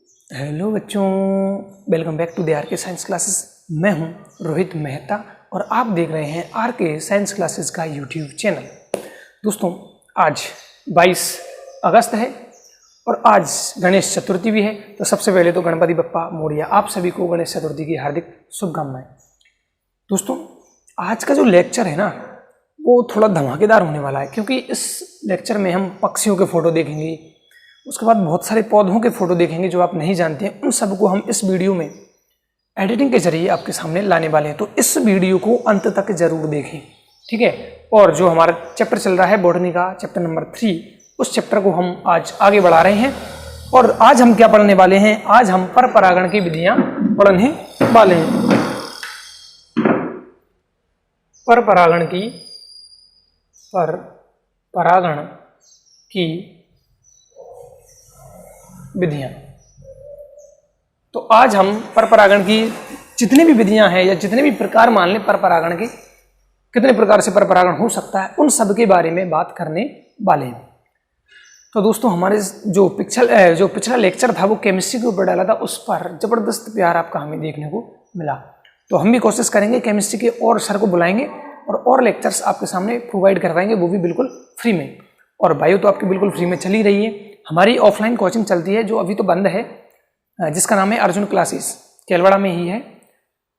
Hello बच्चों, welcome back to the R K science classes. मैं हूं रोहित मेहता और आप देख रहे हैं आर के साइंस क्लासेस का यूट्यूब चैनल। दोस्तों, आज 22 अगस्त है और आज गणेश चतुर्थी भी है। तो सबसे पहले तो गणपति बप्पा मोरया, आप सभी को गणेश चतुर्थी की हार्दिक शुभकामनाएं। दोस्तों, आज का जो लेक्चर है ना वो थोड़ा धमाकेदार होने वाला है, क्योंकि इस लेक्चर में हम पक्षियों के फोटो देखेंगे, उसके बाद बहुत सारे पौधों के फोटो देखेंगे जो आप नहीं जानते हैं। उन सबको हम इस वीडियो में एडिटिंग के जरिए आपके सामने लाने वाले हैं, तो इस वीडियो को अंत तक जरूर देखें, ठीक है। और जो हमारा चैप्टर चल रहा है बॉटनी का, चैप्टर नंबर 3, उस चैप्टर को हम आज आगे बढ़ा रहे हैं। और आज हम क्या पढ़ने वाले हैं? आज हम पर परागण की विधियां पढ़ने वाले हैं। पर परागण की विधियां। तो आज हम पर परागण की जितनी भी विधियां हैं या जितने भी प्रकार मान लें पर परागण के, कितने प्रकार से पर परागण हो सकता है, उन सब के बारे में बात करने वाले हैं। तो दोस्तों, हमारे जो पिछला लेक्चर था वो केमिस्ट्री के ऊपर डाला था, उस पर जबरदस्त प्यार आपका हमें देखने को मिला। तो हम भी कोशिश करेंगे केमिस्ट्री के और सर को बुलाएंगे और लेक्चर्स आपके सामने प्रोवाइड करवाएंगे, वो भी बिल्कुल फ्री में। और बायो तो आपकी बिल्कुल फ्री में चल ही रही है। हमारी ऑफलाइन कोचिंग चलती है जो अभी तो बंद है, जिसका नाम है अर्जुन क्लासेस, केलवाड़ा में ही है।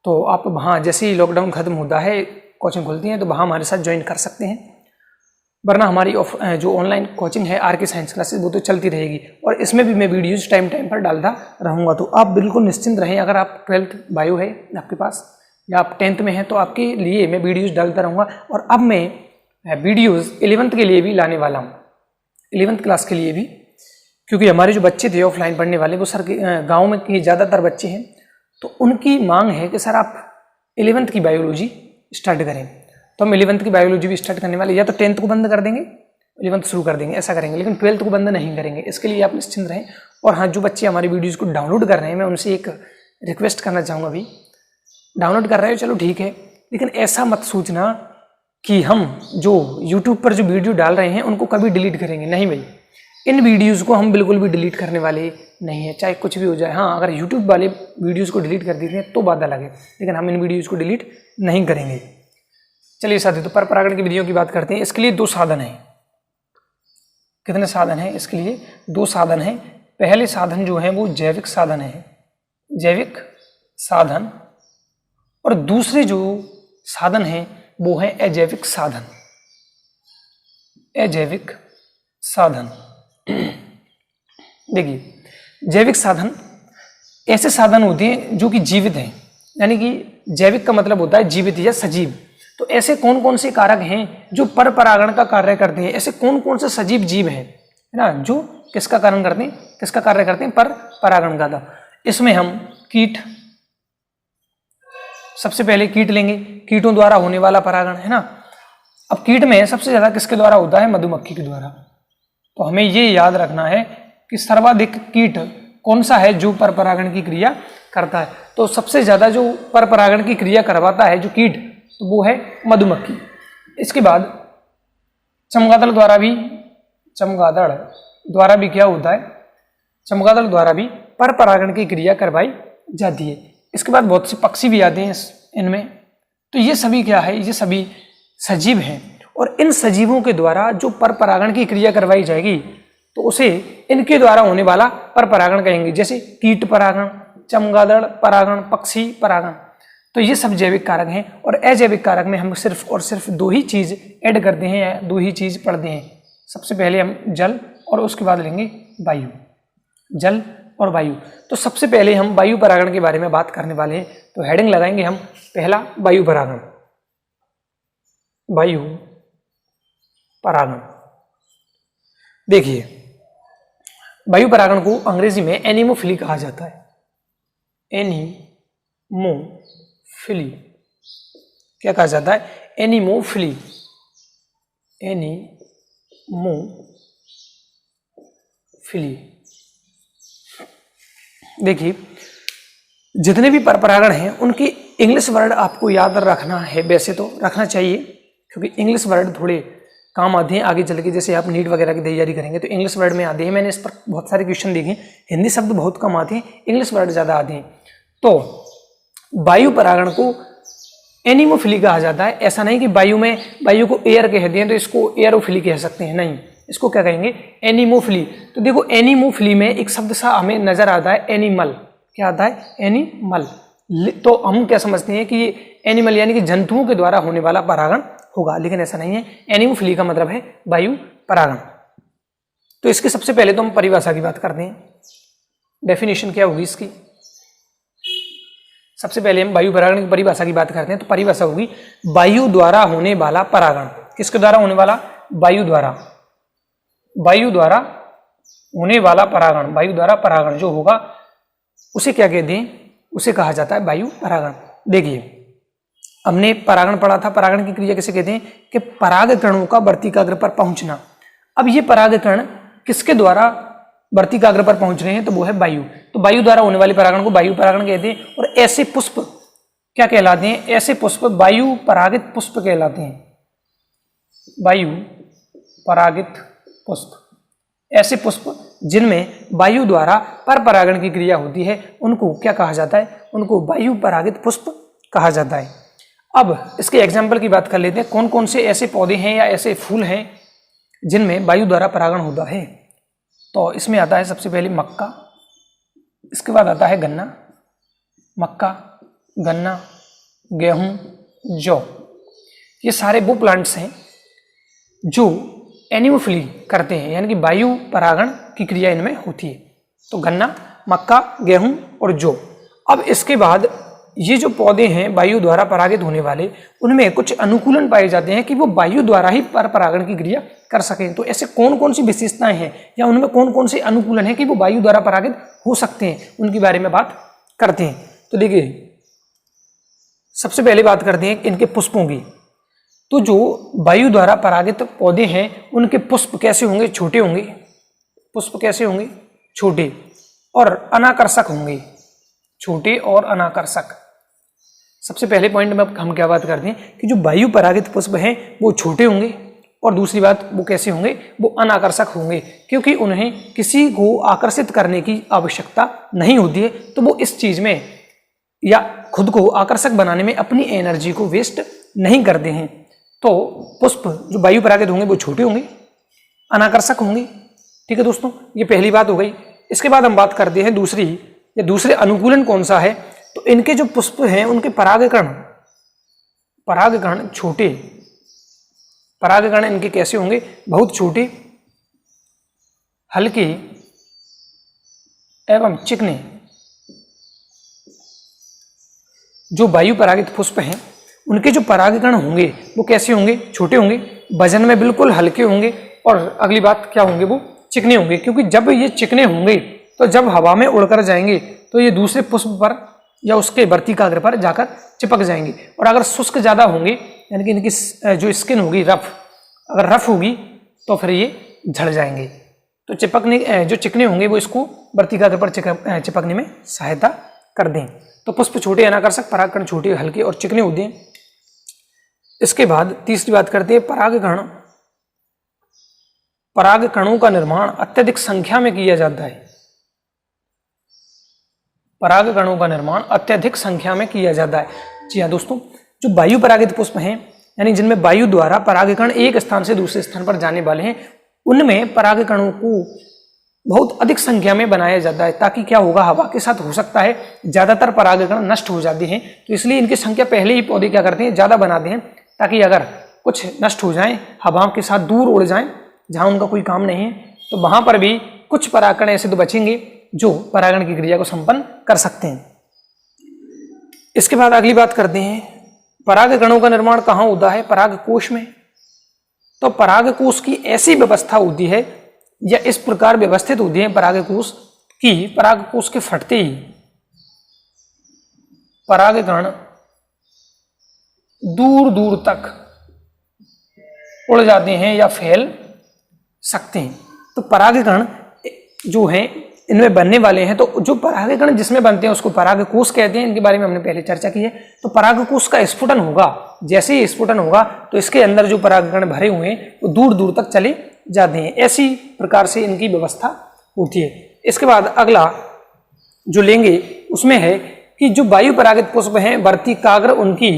तो आप वहाँ जैसे ही लॉकडाउन खत्म होता है, कोचिंग खुलती है, तो वहाँ हमारे साथ ज्वाइन कर सकते हैं। वरना हमारी जो ऑनलाइन कोचिंग है आर के साइंस क्लासेस, वो तो चलती रहेगी और इसमें भी मैं वीडियोज टाइम पर डालता रहूँगा। तो आप बिल्कुल निश्चिंत रहें। अगर आप 12th बायो है आपके पास या आप 10th में हैं, तो आपके लिए मैं वीडियोज़ डालता रहूँगा। और अब मैं वीडियोज़ 11th के लिए भी लाने वाला हूँ, 11th क्लास के लिए भी, क्योंकि हमारे जो बच्चे थे ऑफलाइन पढ़ने वाले, वो सर के गाँव में के ज़्यादातर बच्चे हैं, तो उनकी मांग है कि सर आप 11th की बायोलॉजी स्टार्ट करें। तो हम 11th की बायोलॉजी भी स्टार्ट करने वाले, या तो 10th को बंद कर देंगे, 11th शुरू कर देंगे, ऐसा करेंगे, लेकिन 12th को बंद नहीं करेंगे। इसके लिए आप निश्चिंत रहें। और हाँ, जो बच्चे हमारी वीडियोज़ को डाउनलोड कर रहे हैं, मैं उनसे एक रिक्वेस्ट करना चाहूँगा। अभी डाउनलोड कर रहे हो, चलो ठीक है, लेकिन ऐसा मत सोचना कि हम जो यूट्यूब पर जो वीडियो डाल रहे हैं उनको कभी डिलीट करेंगे। नहीं भाई, इन वीडियोज़ को हम बिल्कुल भी डिलीट करने वाले नहीं है, चाहे कुछ भी हो जाए। हाँ, अगर यूट्यूब वाले वीडियोज़ को डिलीट कर देते हैं तो बात अलग है, लेकिन हम इन वीडियोज़ को डिलीट नहीं करेंगे। चलिए साथियों, तो पर परागण की विधियों की बात करते हैं। इसके लिए 2 साधन हैं। कितने साधन हैं? इसके लिए 2 साधन हैं। पहले साधन जो है वो जैविक साधन है, जैविक साधन, और दूसरे जो साधन है वो है अजैविक साधन। अजैविक साधन देखिए, जैविक साधन ऐसे साधन होते हैं जो कि जीवित हैं, यानी कि जैविक का मतलब होता है जीवित या सजीव। तो ऐसे कौन कौन से कारक हैं जो पर परागण का कार्य करते हैं? ऐसे कौन कौन से सजीव जीव हैं, है ना, जो किसका कारण करते हैं, किसका कार्य करते हैं? पर परागण का। था इसमें हम कीट, सबसे पहले कीट लेंगे। कीटों द्वारा होने वाला परागण, है ना। अब कीट में सबसे ज्यादा किसके द्वारा होता है? मधुमक्खी के द्वारा। तो हमें ये याद रखना है कि सर्वाधिक कीट कौन सा है जो पर परागण की क्रिया करता है। तो सबसे ज्यादा जो पर परागण की क्रिया करवाता है जो कीट, तो वो है मधुमक्खी। इसके बाद चमगादड़ द्वारा भी क्या होता है? चमगादड़ द्वारा भी पर परागण की क्रिया करवाई जाती है। इसके बाद बहुत से पक्षी भी आते हैं इनमें। तो ये सभी क्या है? ये सभी सजीव हैं, और इन सजीवों के द्वारा जो पर परागण की क्रिया करवाई जाएगी तो उसे इनके द्वारा होने वाला पर परागण कहेंगे, जैसे कीट परागण, चमगादड़ परागण, पक्षी परागण। तो ये सब जैविक कारक हैं। और अजैविक कारक में हम सिर्फ और सिर्फ 2 ही चीज ऐड करते हैं या 2 ही चीज पढ़ते हैं। सबसे पहले हम जल और उसके बाद लेंगे वायु, जल और वायु। तो सबसे पहले हम वायु परागण के बारे में बात करने वाले हैं। तो हेडिंग लगाएंगे हम, पहला वायु परागण। वायु परागण, देखिए, वायु परागण को अंग्रेजी में एनीमोफिली कहा जाता है। एनीमोफिली क्या कहा जाता है? Anemophily, anemophily. देखिए, जितने भी पर परागण हैं उनकी इंग्लिश वर्ड आपको याद रखना है। वैसे तो रखना चाहिए, क्योंकि इंग्लिश वर्ड थोड़े काम आते हैं आगे चल के। जैसे आप नीट वगैरह की तैयारी करेंगे तो इंग्लिश वर्ड में आते हैं, मैंने इस पर बहुत सारे क्वेश्चन देखे, हिंदी शब्द बहुत कम आते हैं, इंग्लिश वर्ड ज़्यादा आते हैं। तो वायु परागण को एनिमोफिली कहा जाता है। ऐसा नहीं कि वायु को एयर कहते हैं तो इसको एयरोफिली कह सकते हैं, नहीं, इसको क्या कहेंगे, एनिमोफिली। तो देखो एनिमोफिली में एक शब्द सा हमें नजर आता है एनिमल, क्या आता है, एनिमल। तो हम क्या समझते हैं कि ये एनिमल यानी कि जंतुओं के द्वारा होने वाला परागण होगा, लेकिन ऐसा नहीं है। एनिमोफिली का मतलब है वायु परागण। तो इसके सबसे पहले तो हम परिभाषा की बात करते हैं, डेफिनेशन क्या होगी इसकी। सबसे पहले हम वायु परागण की परिभाषा की बात करते हैं। तो परिभाषा होगी वायु द्वारा होने वाला परागण। किसके द्वारा होने वाला, वायु द्वारा होने वाला परागण। वायु द्वारा परागण जो होगा उसे क्या कहते हैं, उसे कहा जाता है वायु परागण। देखिए हमने परागण पढ़ा था, परागण की क्रिया किसे कहते हैं कि परागकणों का वर्तिकाग्र पर पहुंचना। अब ये परागकण किसके द्वारा वर्तिकाग्र पर पहुंच रहे हैं, तो वो है वायु। तो वायु द्वारा होने वाले परागण को वायु परागण कहते हैं। और ऐसे पुष्प क्या कहलाते हैं, ऐसे पुष्प वायु परागित पुष्प कहलाते हैं। वायु परागित पुष्प, ऐसे पुष्प जिनमें वायु द्वारा पर परागण की क्रिया होती है उनको क्या कहा जाता है, उनको वायु परागित पुष्प कहा जाता है। अब इसके एग्जाम्पल की बात कर लेते हैं, कौन कौन से ऐसे पौधे हैं या ऐसे फूल हैं जिनमें वायु द्वारा परागण होता है। तो इसमें आता है सबसे पहले मक्का, इसके बाद आता है गन्ना, मक्का, गन्ना, गेहूं, जौ। ये सारे वो प्लांट्स हैं जो एनिमोफिली करते हैं, यानी कि वायु परागण की क्रिया इनमें होती है। तो गन्ना, मक्का, गेहूं और जौ। अब इसके बाद ये जो पौधे हैं वायु द्वारा परागित होने वाले, उनमें कुछ अनुकूलन पाए जाते हैं कि वो वायु द्वारा ही पर परागण की क्रिया कर सकें। तो ऐसे कौन कौन सी विशेषताएं हैं या उनमें कौन कौन से अनुकूलन है कि वो वायु द्वारा परागित हो सकते हैं, उनके बारे में बात करते हैं। तो देखिए सबसे पहले बात करते हैं इनके पुष्पों की। तो जो वायु द्वारा परागित पौधे हैं उनके पुष्प कैसे होंगे, छोटे होंगे। पुष्प कैसे होंगे, छोटे और अनाकर्षक होंगे, छोटे और अनाकर्षक। सबसे पहले पॉइंट में हम क्या बात करते हैं कि जो वायु परागित पुष्प हैं वो छोटे होंगे, और दूसरी बात वो कैसे होंगे, वो अनाकर्षक होंगे, क्योंकि उन्हें किसी को आकर्षित करने की आवश्यकता नहीं होती है। तो वो इस चीज में या खुद को आकर्षक बनाने में अपनी एनर्जी को वेस्ट नहीं करते हैं। तो पुष्प जो वायु परागित होंगे वो छोटे होंगे, अनाकर्षक होंगे। ठीक है दोस्तों, ये पहली बात हो गई। इसके बाद हम बात करते हैं दूसरे अनुकूलन कौन सा है। तो इनके जो पुष्प हैं उनके परागकण छोटे, परागकण इनके कैसे होंगे, बहुत छोटे, हल्के एवं चिकने। जो वायु परागित पुष्प हैं उनके जो परागकण होंगे वो कैसे होंगे, छोटे होंगे, वजन में बिल्कुल हल्के होंगे, और अगली बात क्या होंगे, वो चिकने होंगे। क्योंकि जब ये चिकने होंगे तो जब हवा में उड़कर जाएंगे तो ये दूसरे पुष्प पर या उसके वर्तिकाग्र पर जाकर चिपक जाएंगे। और अगर शुष्क ज्यादा होंगे यानी कि इनकी जो स्किन होगी रफ, अगर रफ होगी तो फिर ये झड़ जाएंगे। तो जो चिकने होंगे वो इसको वर्तिकाग्र पर चिपकने में सहायता कर दें। तो पुष्प छोटे, अनाकर्षक, परागकण छोटे, हल्के और चिकने होते हैं। इसके बाद तीसरी बात करते हैं परागकणों का निर्माण अत्यधिक संख्या में किया जाता है। परागकणों का निर्माण अत्यधिक संख्या में किया जाता है। जी हाँ दोस्तों, जो वायु परागित पुष्प हैं यानी जिनमें वायु द्वारा परागकण एक स्थान से दूसरे स्थान पर जाने वाले हैं, उनमें परागकणों को बहुत अधिक संख्या में बनाया जाता है। ताकि क्या होगा, हवा के साथ हो सकता है ज्यादातर परागकण नष्ट हो जाते हैं, तो इसलिए इनकी संख्या पहले ही पौधे क्या करते हैं, ज्यादा बनाते हैं, ताकि अगर कुछ नष्ट हो जाए, हवा के साथ दूर उड़ जाएं जहां उनका कोई काम नहीं है, तो वहां पर भी कुछ परागकण ऐसे तो बचेंगे जो परागण की क्रिया को संपन्न कर सकते हैं। इसके बाद अगली बात करते हैं, परागकणों का निर्माण कहाँ होता है, परागकोश में। तो परागकोश की ऐसी व्यवस्था होती है या इस प्रकार व्यवस्थित होती है परागकोश की, परागकोश के फटते ही परागकण दूर दूर तक उड़ जाते हैं या फैल सकते हैं। तो परागकण जो हैं इनमें बनने वाले हैं, तो जो परागकण जिसमें बनते हैं उसको परागकोश कहते हैं। इनके बारे में हमने पहले चर्चा की है। तो परागकोश का स्फुटन होगा जैसे ही स्फुटन होगा तो इसके अंदर जो परागकण भरे हुए हैं वो दूर दूर तक चले जाते हैं। ऐसी प्रकार से इनकी व्यवस्था होती है। इसके बाद अगला जो लेंगे उसमें है कि जो वायु परागित पुष्प हैं वर्तिकाग्र उनकी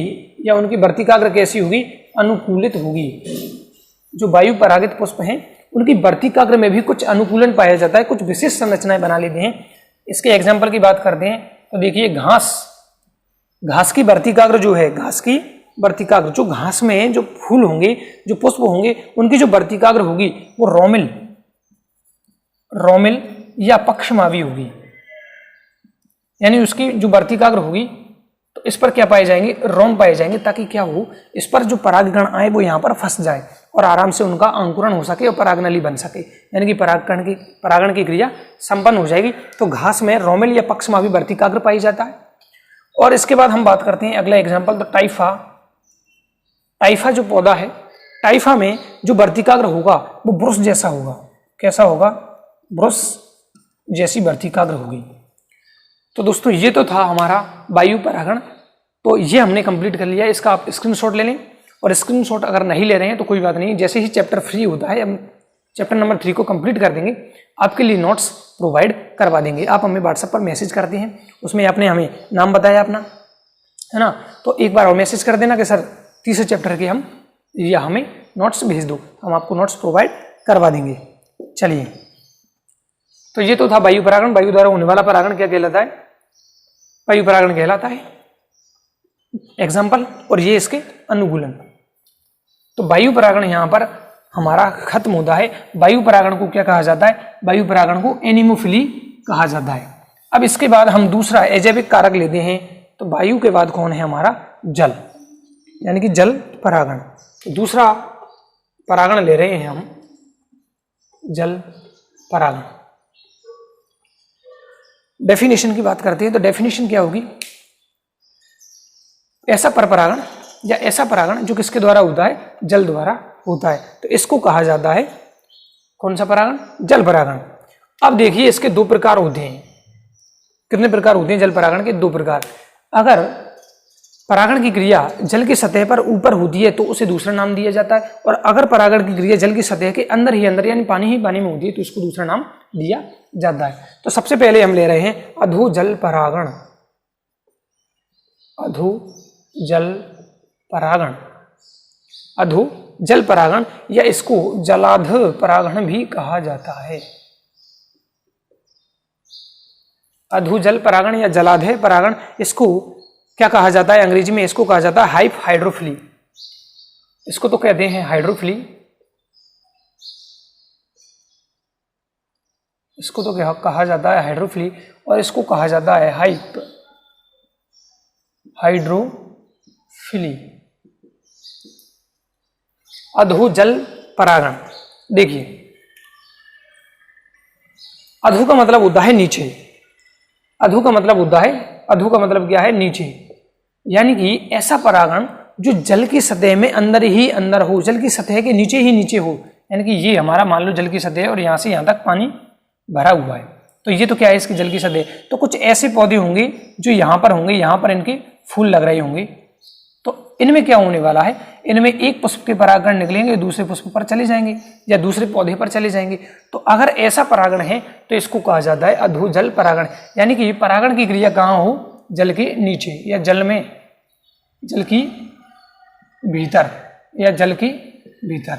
या उनकी वर्तिकाग्र कैसी होगी, अनुकूलित होगी। जो वायु परागित पुष्प हैं उनकी वर्तिकाग्र में भी कुछ अनुकूलन पाया जाता है, कुछ विशेष संरचनाएं बना लेते हैं। इसके एग्जाम्पल की बात करते हैं तो देखिए घास की वर्तिकाग्र जो है, घास की वर्तिकाग्र, जो घास में जो फूल होंगे, जो पुष्प होंगे, उनकी जो वर्तिकाग्र होगी वो रोमिल या पक्षमावी होगी। यानी उसकी जो वर्तिकाग्र होगी तो इस पर क्या पाए जाएंगे, रोम पाए जाएंगे, ताकि क्या हो, इस पर जो परागकण आए वो यहाँ पर फंस जाए और आराम से उनका अंकुरण हो सके और परागनली बन सके, यानी कि परागण की क्रिया संपन्न हो जाएगी। तो घास में रोमिल या पक्षमावी वर्तिकाग्र पाई जाता है। और इसके बाद हम बात करते हैं अगला एग्जाम्पल, तो टाइफा जो पौधा है, टाइफा में जो वर्तिकाग्र होगा वो ब्रुश जैसा होगा। कैसा होगा, ब्रुश जैसी वर्तिकाग्र होगी। तो दोस्तों ये तो था हमारा वायु परागण, तो ये हमने कंप्लीट कर लिया। इसका आप स्क्रीनशॉट ले लें, और स्क्रीनशॉट अगर नहीं ले रहे हैं तो कोई बात नहीं, जैसे ही चैप्टर फ्री होता है हम चैप्टर नंबर 3 को कंप्लीट कर देंगे, आपके लिए नोट्स प्रोवाइड करवा देंगे। आप हमें व्हाट्सएप पर मैसेज करते हैं, उसमें आपने हमें नाम बताया अपना, है ना, तो एक बार और मैसेज कर देना कि सर तीसरे चैप्टर के हमें नोट्स भेज दो, हम आपको नोट्स प्रोवाइड करवा देंगे। चलिए, तो ये तो था वायु परागण। वायु द्वारा होने वाला परागण क्या कहलाता है, वायु परागण कहलाता है एग्जाम्पल, और ये इसके अनुकूलन। तो वायु परागण यहाँ पर हमारा खत्म होता है। वायु परागण को क्या कहा जाता है, वायु परागण को एनीमोफिली कहा जाता है। अब इसके बाद हम दूसरा अजैविक कारक लेते हैं, तो वायु के बाद कौन है हमारा, जल, यानी कि जल परागण। तो दूसरा परागण ले रहे हैं हम, जल परागण। डेफिनेशन की बात करते हैं तो डेफिनेशन क्या होगी, ऐसा परपरागण या ऐसा परागण जो किसके द्वारा होता है, जल द्वारा होता है, तो इसको कहा जाता है कौन सा परागण, जल परागण। अब देखिए इसके दो प्रकार होते हैं। कितने प्रकार होते हैं जल परागण के, दो प्रकार। अगर परागण की क्रिया जल की सतह पर ऊपर होती है तो उसे दूसरा नाम दिया जाता है, और अगर परागण की क्रिया जल की सतह के अंदर ही अंदर यानी पानी ही पानी में होती है तो इसको दूसरा नाम दिया जाता है। तो सबसे पहले हम ले रहे हैं अधो जल परागण। अधो जल परागण, अधो जल परागण, या इसको जलाध परागण भी कहा जाता है। अधो जल परागण या जलाध परागण, इसको क्या कहा जाता है, अंग्रेजी में इसको कहा जाता है हाइप हाइड्रोफिली। इसको तो कहते हैं हाइड्रोफिली, इसको तो कहा जाता है हाइड्रोफिली, और इसको कहा जाता है हाइप हाइड्रोफिली। अधो जल परागण, देखिए अधो का मतलब होता है नीचे, अधो का मतलब होता है, अधो का मतलब क्या है, नीचे, यानी कि ऐसा परागण जो जल की सतह में अंदर ही अंदर हो, जल की सतह के नीचे ही नीचे हो। यानी कि ये हमारा मान लो जल की सतह है और यहाँ से यहाँ तक पानी भरा हुआ है, तो ये तो क्या है, इसकी जल की सतह। तो कुछ ऐसे पौधे होंगे जो यहाँ पर होंगे, यहाँ पर इनके फूल लग रहे होंगे, तो इनमें क्या होने वाला है, इनमें एक पुष्प के परागण निकलेंगे, दूसरे पुष्प पर चले जाएंगे या दूसरे पौधे पर चले जाएंगे। तो अगर ऐसा परागण है तो इसको कहा जाता है अधो जल परागण, यानी कि परागण की क्रिया कहाँ हो, जल के नीचे या जल में, जल की भीतर या जल के भीतर,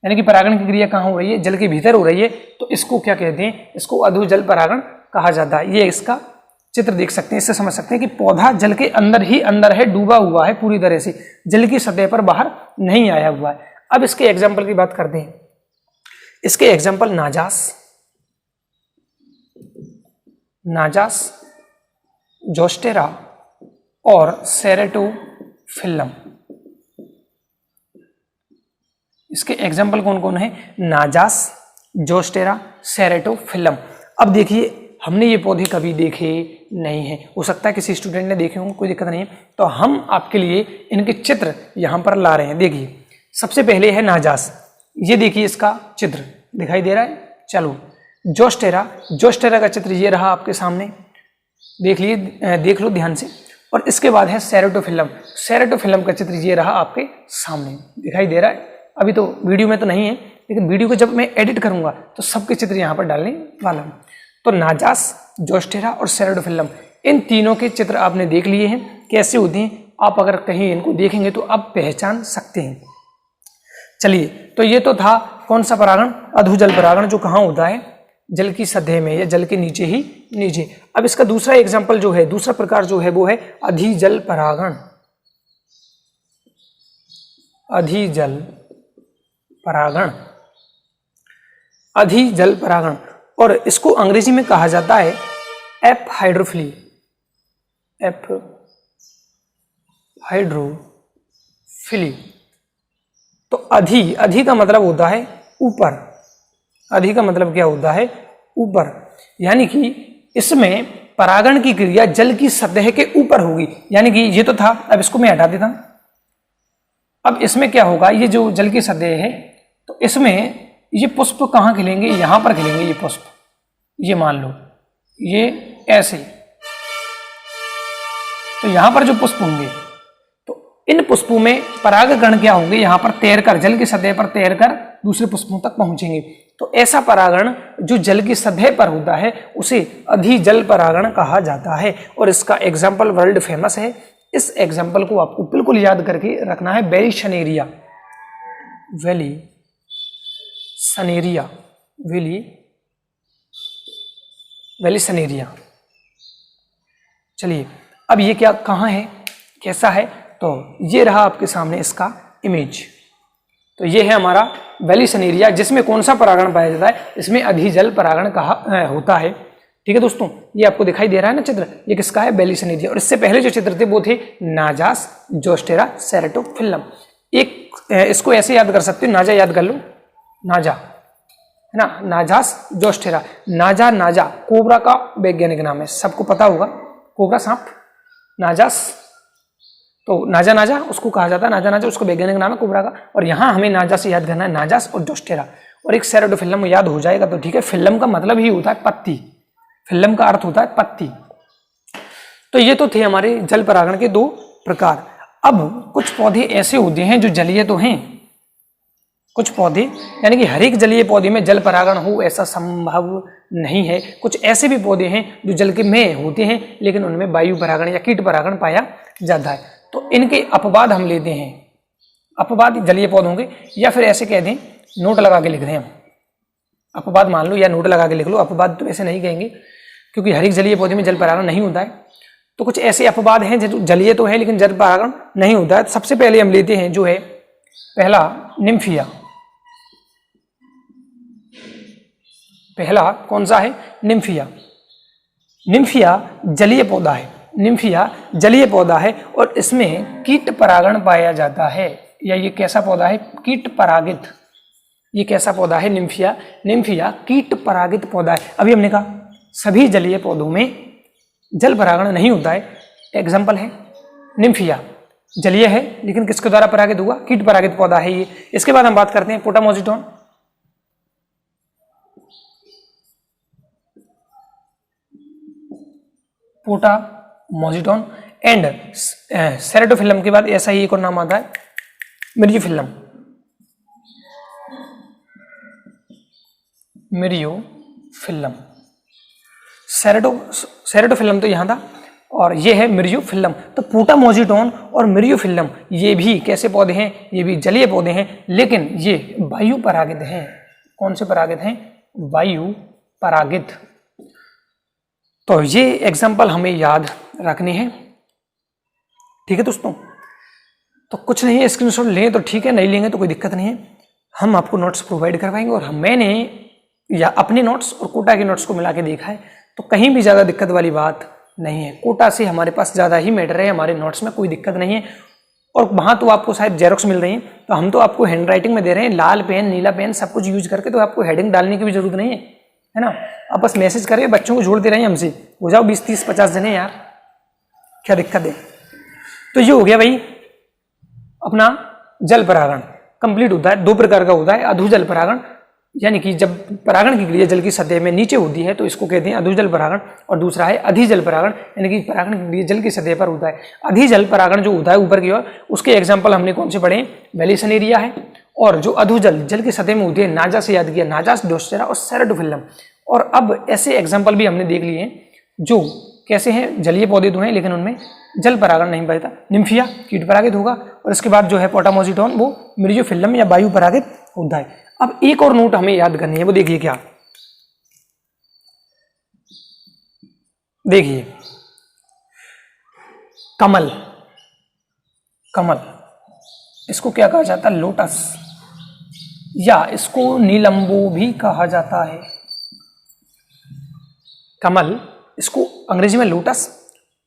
यानी कि परागण की क्रिया कहाँ हो रही है, जल के भीतर हो रही है, तो इसको क्या कहते हैं, इसको अधो जल परागण कहा जाता है। ये इसका चित्र देख सकते हैं, इससे समझ सकते हैं कि पौधा जल के अंदर ही अंदर है, डूबा हुआ है पूरी तरह से, जल की सतह पर बाहर नहीं आया हुआ है। अब इसके एग्जाम्पल की बात करते हैं। इसके एग्जाम्पल नाजास, नाजास, जोस्टेरा और सेरेटोफिल्लम। इसके एग्जाम्पल कौन कौन है, नाजास, जोस्टेरा, सेरेटोफिल्लम। अब देखिए हमने ये पौधे कभी देखे नहीं हैं, हो सकता है किसी स्टूडेंट ने देखे होंगे, कोई दिक्कत नहीं है, तो हम आपके लिए इनके चित्र यहाँ पर ला रहे हैं। देखिए सबसे पहले है नाजास, ये देखिए इसका चित्र दिखाई दे रहा है। चलो जोस्टेरा, जोस्टेरा का चित्र ये रहा आपके सामने, देख लो ध्यान से। और इसके बाद है सेरेटोफिल्म। सेरेटोफिल्म का चित्र ये रहा आपके सामने दिखाई दे रहा है। अभी तो वीडियो में तो नहीं है, लेकिन वीडियो को जब मैं एडिट करूंगा तो सबके चित्र यहाँ पर डालने वाला हूँ। तो नाजास, जोस्टेरा और सेरेटोफिल्म, इन तीनों के चित्र आपने देख लिए हैं कैसे होते हैं। आप अगर कहीं इनको देखेंगे तो आप पहचान सकते हैं। चलिए, तो ये तो था कौन सा परागण, अधोजल परागण, जो कहाँ होता है, जल की सतह में या जल के नीचे ही नीचे। अब इसका दूसरा एग्जाम्पल जो है, दूसरा प्रकार जो है वो है अधिजल परागण। अधिजल परागण, अधिजल परागण, और इसको अंग्रेजी में कहा जाता है एफ हाइड्रोफिली। F hydrophily. तो अधि का मतलब होता है ऊपर। अधि का मतलब क्या होता है, ऊपर, यानी कि इसमें परागण की क्रिया जल की सतह के ऊपर होगी। यानी कि ये तो था, अब इसको मैं हटा देता हूं। अब इसमें क्या होगा, ये जो जल की सतह है, तो इसमें ये पुष्प कहाँ खिलेंगे, यहां पर खिलेंगे ये पुष्प। ये मान लो ये ऐसे, तो यहां पर जो पुष्प होंगे, तो इन पुष्पों में परागकण क्या होंगे, यहां पर तैरकर, जल की सतह पर तैरकर दूसरे पुष्पों तक पहुंचेंगे। तो ऐसा परागण जो जल की सतह पर होता है उसे अधिजल परागण कहा जाता है। और इसका एग्जाम्पल वर्ल्ड फेमस है। इस एग्जाम्पल को आपको बिल्कुल याद करके रखना है, वेलिसनेरिया। Vallisneria, Vallisneria. चलिए, अब ये क्या, कहाँ है, कैसा है, तो ये रहा आपके सामने इसका इमेज। तो ये है हमारा वेलिसनेरिया, जिसमें कौन सा परागण पाया जाता है, इसमें अधिजल परागण कहा होता है। ठीक है दोस्तों, ये आपको दिखाई दे रहा है ना चित्र, ये किसका है, वेलिसनेरिया। और इससे पहले जो चित्र थे वो थे नाजास, जोस्टेरा, सेरेटोफिल्म। एक इसको ऐसे याद कर सकते हो, नाजा याद कर लो, नाजा है ना, नाजास, जोस्टेरा। नाजा कोबरा का वैज्ञानिक नाम है, सबको पता होगा, कोबरा सांप। नाजास, तो नाजा उसको कहा जाता है, नाजा उसको वैज्ञानिक नाम है कोबरा का। और यहाँ हमें नाजा से याद करना है, नाजास और जोस्टेरा। और एक सेरेटोफिल्म याद हो जाएगा तो ठीक है। फिल्म का मतलब ही होता है पत्ती, फिल्म का अर्थ होता है पत्ती। तो ये तो थे हमारे जल परागण के दो प्रकार। अब कुछ पौधे ऐसे होते हैं जो जलीय तो हैं, कुछ पौधे, यानी कि हर एक जलीय पौधे में जल परागण हो ऐसा संभव नहीं है। कुछ ऐसे भी पौधे हैं जो जल के में होते हैं, लेकिन उनमें वायु परागण या कीट परागण पाया जाता है। तो इनके अपवाद हम लेते हैं, अपवाद जलीय पौधों के, या फिर ऐसे कह दें, नोट लगा के लिख दें हम, अपवाद मान लो या नोट लगा के लिख लो। अपवाद तो ऐसे नहीं कहेंगे क्योंकि हर एक जलीय पौधे में जल परागण नहीं होता है। तो कुछ ऐसे अपवाद हैं जो जलीय तो है लेकिन जल परागण नहीं होता है। सबसे पहले हम लेते हैं जो है पहला निम्फिया। पहला कौन सा है, निम्फिया। निम्फिया जलीय पौधा है, निम्फिया जलीय पौधा है और इसमें कीट परागण पाया जाता है। या ये कैसा पौधा है, कीट परागित। ये कैसा पौधा है, निम्फिया। निम्फिया कीट परागित पौधा है। अभी हमने कहा सभी जलीय पौधों में जल परागण नहीं होता है। एग्जाम्पल है निम्फिया, जलीय है लेकिन किसके द्वारा परागित हुआ, कीट परागित पौधा है ये। इसके बाद हम बात करते हैं पोटामोजिटोन। पोटामोजिटोन एंड सेरेटोफिल्म के बाद ऐसा ही एक और नाम आता है मिरियोफिल्म। मिरियोफिल्म, सेरेटोफिल्म तो यहां था और ये है मिरियोफिल्म। तो पोटामोजिटोन और मिरियोफिल्म ये भी कैसे पौधे हैं, ये भी जलीय पौधे हैं लेकिन ये वायु परागित हैं। कौन से परागित हैं, वायु परागित। तो ये एग्जाम्पल हमें याद रखने हैं। ठीक है दोस्तों, तो कुछ नहीं है, स्क्रीनशॉट लें तो ठीक है, नहीं लेंगे तो कोई दिक्कत नहीं है। हम आपको नोट्स प्रोवाइड करवाएंगे और मैंने या अपने नोट्स और कोटा के नोट्स को मिला के देखा है तो कहीं भी ज़्यादा दिक्कत वाली बात नहीं है। कोटा से हमारे पास ज़्यादा ही मैटर है, हमारे नोट्स में कोई दिक्कत नहीं है। और वहाँ तो आपको शायद जेरोक्स मिल रही है, तो हम तो आपको हैंड राइटिंग में दे रहे हैं, लाल पेन नीला पेन सब कुछ यूज करके। तो आपको हेडिंग डालने की भी जरूरत नहीं है ना। आप बस मैसेज करिए, बच्चों को जोड़ते रहिए हमसे, हो जाओ 20 30 50 जने यार, क्या दिक्कत है। तो ये हो गया भाई अपना जल परागण कंप्लीट होता है। दो प्रकार का होता है, अधोजल परागण यानी कि जब परागण की क्रिया जल की सतह में नीचे होती है तो इसको कहते हैं अधोजल परागण, और दूसरा है अधिजल परागण, यानी कि परागण की क्रिया जल की सतह पर होता है। अधिजल परागण जो होता है ऊपर की ओर, उसके एग्जाम्पल हमने कौन से पढ़े, वेलिसनेरिया है, और जो अधोजल जल की सतह में होती है, नाजा से याद किया, नाजास, ड्रोसेरा और सेरेडोफिल्लम। और अब ऐसे एग्जाम्पल भी हमने देख लिए हैं जो कैसे हैं, जलीय पौधे तो हैं लेकिन उनमें जल परागण नहीं पाता। निम्फिया कीट परागित होगा, और इसके बाद जो है पोटामोजिटॉन वो मिर्जोफिल्लम या वायु परागित होता है। अब एक और नोट हमें याद करनी है, वो देखिए क्या, देखिए कमल, कमल इसको क्या कहा जाता है, लोटस, या इसको नीलंबो भी कहा जाता है। कमल, इसको अंग्रेजी में लोटस,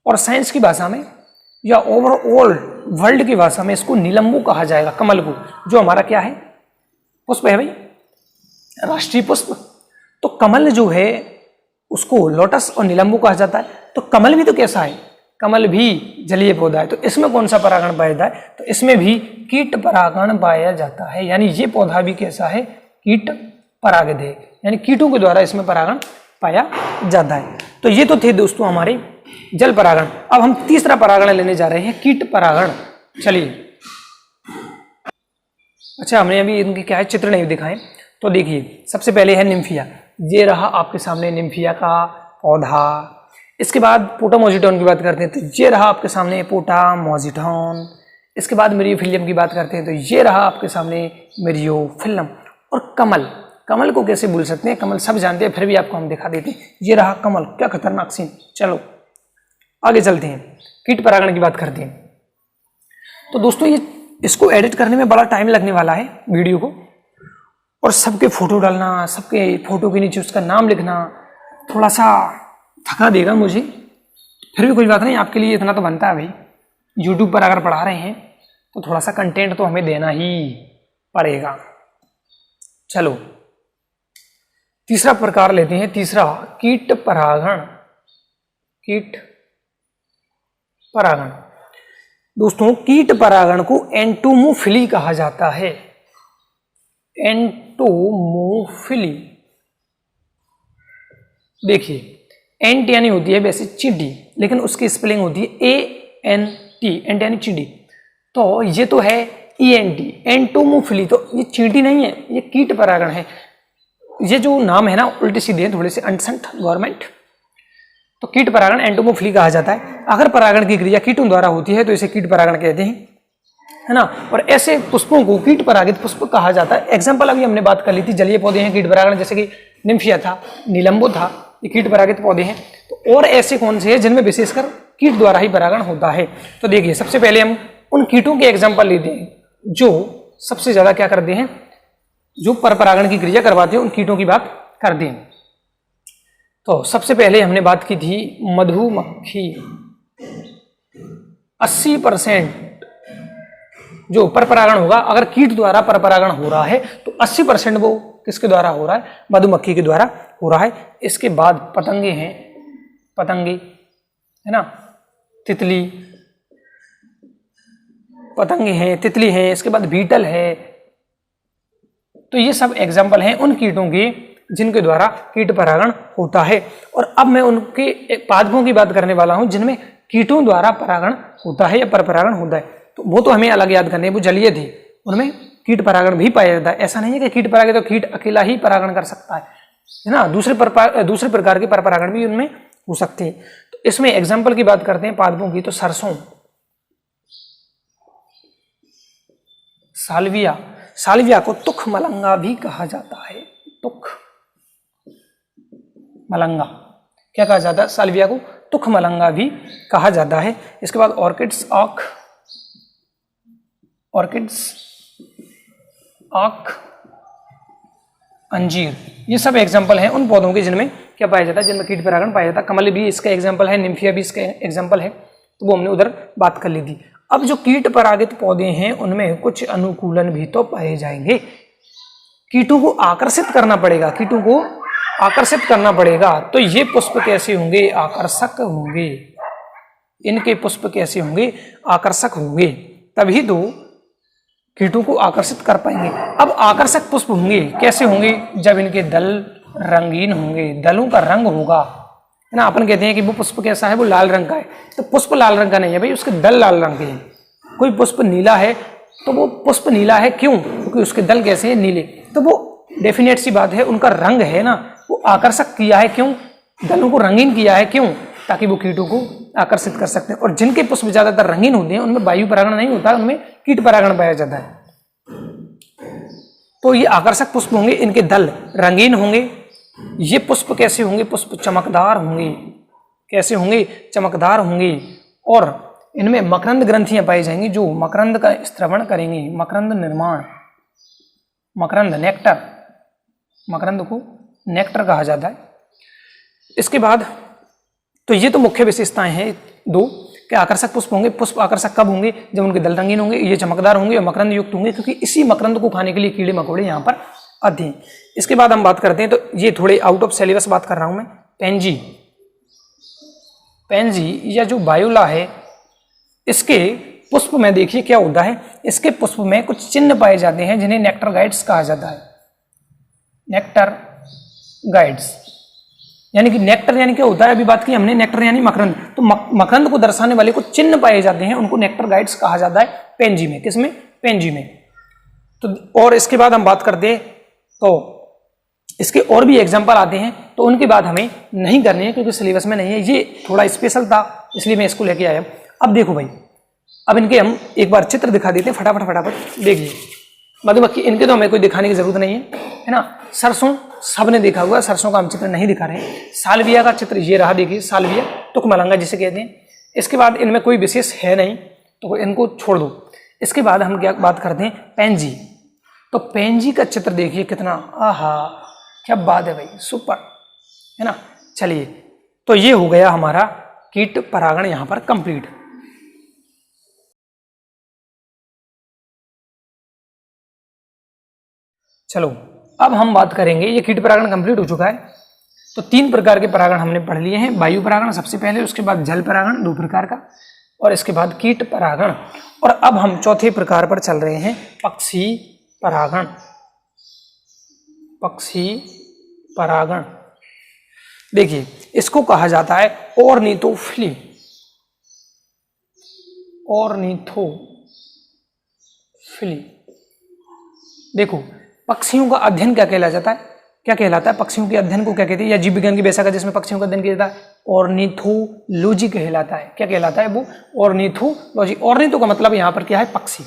और साइंस की भाषा में या ओवरऑल वर्ल्ड की भाषा में इसको नीलंबू कहा जाएगा। कमल को, जो हमारा क्या है, पुष्प है भाई, राष्ट्रीय पुष्प। तो कमल जो है उसको लोटस और नीलंबू कहा जाता है। तो कमल भी तो कैसा है, कमल भी जलीय पौधा है। तो इसमें कौन सा परागण पाया जाता है, तो इसमें भी कीट परागण पाया जाता है। यानी ये पौधा भी कैसा है, कीट परागित है, यानी कीटों के द्वारा इसमें परागण पाया जाता है। तो ये तो थे दोस्तों हमारे जल परागण। अब हम तीसरा परागण लेने जा रहे हैं, कीट परागण। चलिए, अच्छा हमने अभी इनके क्या है चित्र नहीं दिखाए, तो देखिए सबसे पहले है निम्फिया। ये रहा आपके सामने निम्फिया का पौधा। इसके बाद पोटामोजिटॉन की बात करते हैं, तो ये रहा आपके सामने पोटामोजिटॉन। इसके बाद मिरियोफिलियम की बात करते हैं, तो ये रहा आपके सामने मिरियोफिल्लम। और कमल, कमल को कैसे भूल सकते हैं, कमल सब जानते हैं, फिर भी आपको हम दिखा देते हैं। ये रहा कमल, क्या खतरनाक सीन। चलो आगे चलते हैं, कीट परागण की बात करते हैं। तो दोस्तों ये इसको एडिट करने में बड़ा टाइम लगने वाला है वीडियो को, और सबके फोटो डालना, सबके फोटो के नीचे उसका नाम लिखना थोड़ा सा थका देगा मुझे। फिर भी कोई बात नहीं, आपके लिए इतना तो बनता है भाई। यूट्यूब पर अगर पढ़ा रहे हैं तो थोड़ा सा कंटेंट तो हमें देना ही पड़ेगा। चलो तीसरा प्रकार लेते हैं, तीसरा कीट परागण। कीट परागण दोस्तों, कीट परागण को एंटोमोफिली कहा जाता है। एंटोमोफिली, देखिए एंट यानी होती है वैसे चींटी, लेकिन उसकी स्पेलिंग होती है ANT, एंट यानी चींटी। तो ये तो है ENT, एंटोमोफिली। तो ये चींटी नहीं है, ये कीट परागण है। ये जो नाम है ना उल्टे सीधे हैं थोड़े से, अनसंट गवर्नमेंट। तो कीट परागण एंटोमोफिली कहा जाता है। अगर परागण की क्रिया कीटों द्वारा होती है तो इसे कीट परागण कहते हैं, है ना। और ऐसे पुष्पों को कीट परागित पुष्प कहा जाता है। एग्जाम्पल अभी हमने बात कर ली थी, जलीय पौधे हैं कीट परागण, जैसे कि निम्फिया था, नीलंबो था, ये कीट परागित पौधे हैं। तो और ऐसे कौन से हैं जिनमें विशेषकर कीट द्वारा ही परागण होता है। तो देखिए सबसे पहले हम उन कीटों के एग्जाम्पल लेते हैं जो सबसे ज्यादा क्या करते हैं, जो पर परागण की क्रिया करवाते हैं, उन कीटों की बात करते हैं। तो सबसे पहले हमने बात की थी मधुमक्खी। 80% जो पर परागण होगा, अगर कीट द्वारा पर परागण हो रहा है तो 80% वो किसके द्वारा हो रहा है, मधुमक्खी के द्वारा हो रहा है। इसके बाद पतंगे हैं, पतंगे है ना, तितली, पतंगे हैं, तितली हैं, इसके बाद बीटल है। तो ये सब एग्जाम्पल हैं उन कीटों के जिनके द्वारा कीट परागण होता है। और अब मैं उनके पादपों की बात करने वाला हूं जिनमें कीटों द्वारा परागण होता है या पर परागण होता है। तो वो तो हमें अलग याद करने, वो जलीय थे, उनमें कीट परागण भी पाया जाता है। ऐसा नहीं है कि कीट परागित तो कीट अकेला ही परागण कर सकता है ना, दूसरे प्रकार के पर परागण भी उनमें हो सकते हैं। तो इसमें एग्जाम्पल की बात करते हैं पादपों की, तो सरसों, साल्विया, साल्विया को तुख मलंगा भी कहा जाता है। तुख मलंगा क्या कहा जाता है, साल्विया को तुख मलंगा भी कहा जाता है। इसके बाद ऑर्किड्स, आँख, ऑर्किड्स, आँख, अंजीर, ये सब एग्जाम्पल हैं उन पौधों के जिनमें क्या पाया जाता है, जिनमें कीट परागण पाया जाता है। कमल भी इसका एग्जाम्पल है, निम्फिया भी इसका एग्जाम्पल है, तो वो हमने उधर बात कर ली थी। अब जो कीट परागित पौधे हैं उनमें कुछ अनुकूलन भी तो पाए जाएंगे। कीटों को आकर्षित करना पड़ेगा, कीटों को आकर्षित करना पड़ेगा। तो ये पुष्प कैसे होंगे, आकर्षक होंगे। इनके पुष्प कैसे होंगे, आकर्षक होंगे। तभी तो कीटों को आकर्षित कर पाएंगे। अब आकर्षक पुष्प होंगे कैसे होंगे? जब इनके दल रंगीन होंगे, दलों का रंग होगा, है ना। अपन कहते हैं कि वो पुष्प कैसा है, वो लाल रंग का है, तो पुष्प लाल रंग का नहीं है भाई, उसके दल लाल रंग के हैं। कोई पुष्प नीला है तो वो पुष्प नीला है, क्यों? क्योंकि उसके दल कैसे हैं? नीले। तो वो डेफिनेट सी बात है, उनका रंग है ना, वो आकर्षक किया है, क्यों? दलों को रंगीन किया है, क्यों? ताकि वो कीटों को आकर्षित कर सकते हैं। और जिनके पुष्प ज्यादातर रंगीन होते हैं उनमें वायु परागण नहीं होता है, उनमें कीट परागण पाया जाता है। तो ये आकर्षक पुष्प होंगे, इनके दल रंगीन होंगे। ये पुष्प कैसे होंगे? पुष्प चमकदार होंगे। कैसे होंगे? चमकदार होंगे। और इनमें मकरंद ग्रंथियां पाई जाएंगी जो मकरंद का स्त्रवण करेंगे, मकरंद निर्माण, मकरंद नेक्टर, मकरंद को नेक्टर कहा जाता है। इसके बाद तो ये तो मुख्य विशेषताएं हैं दो कि आकर्षक पुष्प होंगे। पुष्प आकर्षक कब होंगे? जब उनके दल रंगीन होंगे, ये चमकदार होंगे और मकरंद युक्त होंगे, क्योंकि इसी मकरंद को खाने के लिए कीड़े मकोड़े यहाँ पर आते हैं। इसके बाद हम बात करते हैं, तो ये थोड़े आउट ऑफ सिलेबस बात कर रहा हूं मैं। पेंजी, पेंजी या जो वायोला है, इसके पुष्प में देखिए क्या होता है, इसके पुष्प में कुछ चिन्ह पाए जाते हैं जिन्हें नेक्टर गाइड्स कहा जाता है। नेक्टर गाइड्स यानी कि नेक्टर यानी क्या होता है, अभी बात की हमने, नेक्टर यानी मकरंद, तो मकरंद को दर्शाने वाले कुछ चिन्ह पाए जाते हैं, उनको नेक्टर गाइड्स कहा जाता है पेंजी में। किसमें? पेंजी में। तो और इसके बाद हम बात करते हैं, तो इसके और भी एग्जाम्पल आते हैं, तो उनकी बात हमें नहीं करनी है क्योंकि सिलेबस में नहीं है, ये थोड़ा स्पेशल था इसलिए मैं इसको लेके आया। अब देखो भाई, अब इनके हम एक बार चित्र दिखा देते हैं, फटाफट देखिए। मधुमक्खी, इनके तो हमें कोई दिखाने की जरूरत नहीं है ना। सरसों सबने देखा हुआ, सरसों का हम चित्र नहीं दिखा रहे हैं। सालविया का चित्र ये रहा, देखिए सालविया, तुकमलंगा जिसे कहते हैं। इसके बाद इनमें कोई विशेष है नहीं तो इनको छोड़ दो। इसके बाद हम क्या बात करते हैं, पेंजी। तो पेंजी का चित्र देखिए कितना, आहा क्या बात है भाई, सुपर, है ना। चलिए, तो ये हो गया हमारा कीट परागण यहां पर कंप्लीट। चलो अब हम बात करेंगे, ये कीट परागण कंप्लीट हो चुका है, तो 3 प्रकार के परागण हमने पढ़ लिए हैं। वायु परागण सबसे पहले, उसके बाद जल परागण 2 प्रकार का, और इसके बाद कीट परागण। और अब हम चौथे प्रकार पर चल रहे हैं, पक्षी परागण। पक्षी परागण देखिए, इसको कहा जाता है ऑर्निथोफिली। ऑर्निथोफिली। देखो, पक्षियों का अध्ययन क्या कहलाता है? क्या कहलाता है? पक्षियों के अध्ययन को क्या कहते हैं? या जीव विज्ञान की वैसा का जिसमें पक्षियों का अध्ययन किया जाता है, ऑर्निथोलॉजी कहलाता है। क्या कहलाता है वो? ऑर्निथोलॉजी। ऑर्निथो का मतलब यहाँ पर क्या है? पक्षी।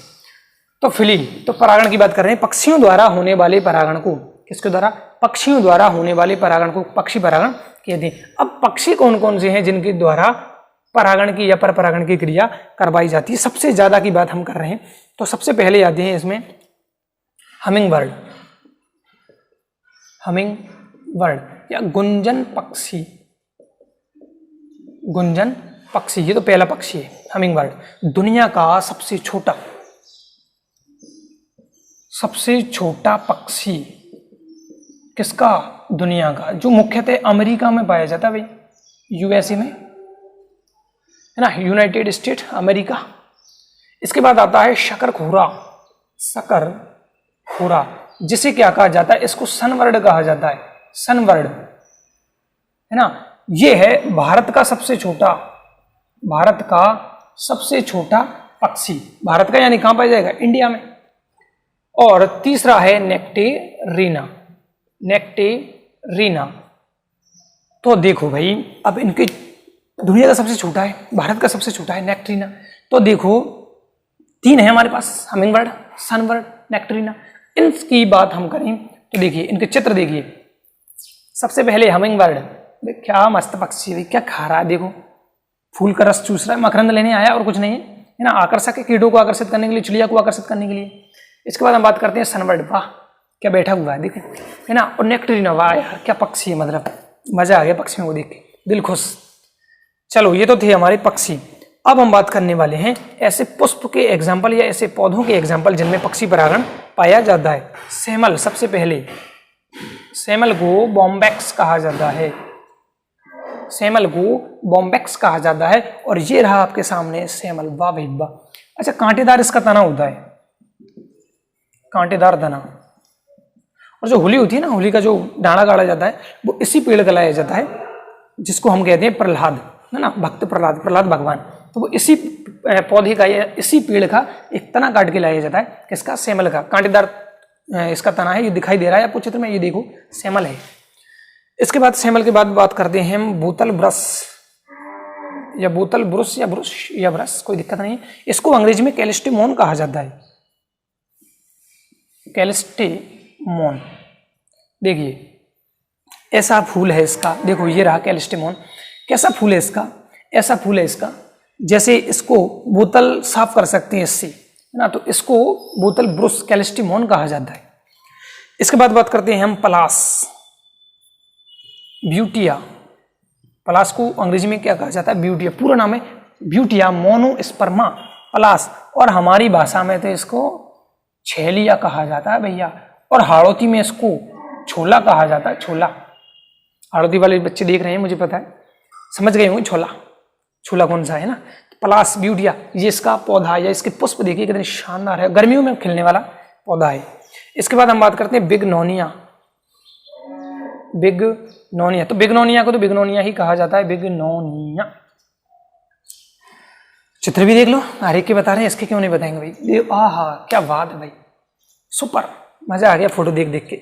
तो फिली, तो परागण की बात कर रहे हैं, पक्षियों द्वारा होने वाले परागण को, किसके द्वारा? पक्षियों द्वारा होने वाले परागण को पक्षी परागण कहते हैं। अब पक्षी कौन कौन से हैं जिनके द्वारा परागण की या पर परागण की क्रिया करवाई जाती है? सबसे ज्यादा की बात हम कर रहे हैं, तो सबसे पहले आते हैं इसमें हमिंग बर्ड। हमिंग बर्ड या गुंजन पक्षी। गुंजन पक्षी, ये तो पहला पक्षी है हमिंग बर्ड। दुनिया का सबसे छोटा पक्षी किसका? दुनिया का, जो मुख्यतः अमेरिका में पाया जाता है भाई, यूएसए में, है ना, यूनाइटेड स्टेट अमेरिका। इसके बाद आता है शकरखोरा। शकरखोरा, जिसे क्या कहा जाता है? इसको सनबर्ड कहा जाता है, सनबर्ड, है ना। ये है भारत का सबसे छोटा पक्षी। भारत का यानी कहां पाया जाएगा? इंडिया में। और तीसरा है नेक्टेरिना। नेक्टेरिना, तो देखो भाई, अब इनके दुनिया का सबसे छोटा है, भारत का सबसे छोटा है नेक्टेरिना। तो देखो 3 है हमारे पास, हमिंग बर्ड, सनबर्ड, नेक्टेरिना। इनकी बात हम करें तो देखिए, इनके चित्र देखिए। सबसे पहले हमिंग बर्ड, क्या मस्त पक्षी है, क्या खा रहा है, देखो फूल का रस चूस रहा है, मकरंद लेने आया और कुछ नहीं है ना। आकर्षक है, कीड़ों को आकर्षित करने के लिए, चिड़िया को आकर्षित करने के लिए। इसके बाद हम बात करते हैं सनबर्ड, वाह क्या बैठा हुआ है, देखो, है ना। और नेक्टेरिना, वाह यार क्या पक्षी है, मतलब मजा आ गया पक्षियों को देख के, दिल खुश। चलो, ये तो थे हमारे पक्षी। अब हम बात करने वाले हैं ऐसे पुष्प के एग्जाम्पल या ऐसे पौधों के एग्जाम्पल जिनमें पक्षी परागण पाया जाता है। सेमल, सबसे पहले सेमल को बॉम्बैक्स कहा जाता है। सेमल को बॉम्बैक्स कहा जाता है। और ये रहा आपके सामने सेमल, वाह भाई वाह। अच्छा, कांटेदार इसका तना होता है, कांटेदार तना। और जो होली होती है ना, होली का जो डांडा गाड़ा जाता है वो इसी पेड़ का लाया जाता है, जिसको हम कहते हैं प्रहलाद, है ना, भक्त प्रहलाद, प्रहलाद भगवान। तो वो इसी पौधे का या इसी पेड़ का एक तना काट के लाया जाता है। किसका? सेमल का। कांटेदार इसका तना है, ये दिखाई दे रहा है आपको चित्र में, ये देखो सेमल है। इसके बाद सेमल के बाद बात करते हैं हम बोतल ब्रश या बोतल ब्रुश या ब्रुश या ब्रश, कोई दिक्कत नहीं है। इसको अंग्रेजी में कैलिस्टेमोन कहा जाता है, कैलिस्टेमोन। देखिए ऐसा फूल है इसका, देखो ये रहा कैलिस्टेमोन। कैसा फूल है इसका? ऐसा फूल है इसका जैसे इसको बोतल साफ कर सकते हैं इससे, है ना, तो इसको बोतल ब्रुश कैलिस्टेमोन कहा जाता है। इसके बाद बात करते हैं हम पलास, ब्यूटिया। पलास को अंग्रेजी में क्या कहा जाता है? ब्यूटिया। पूरा नाम है ब्यूटिया मोनोस्पर्मा पलास, और हमारी भाषा में तो इसको छेलिया कहा जाता है भैया, और हाड़ौती में इसको छोला कहा जाता है, छोला। हाड़ौती वाले बच्चे देख रहे हैं, मुझे पता है, समझ गए होंगे छोला, छोला कौन सा है ना। तो पलास ब्यूटिया, ये इसका पौधा या इसके पुष्प देखिए कितने शानदार है, गर्मियों में खिलने वाला पौधा है। इसके बाद हम बात करते हैं बिगनोनिया, बिगनोनिया। तो बिगनोनिया को तो बिगनोनिया ही कहा जाता है, बिगनोनिया। चित्र भी देख लो, हर एक के बता रहे हैं, इसके क्यों नहीं बताएंगे भाई? आहा क्या बात है भाई, सुपर, मजा आ गया फोटो देख देख के।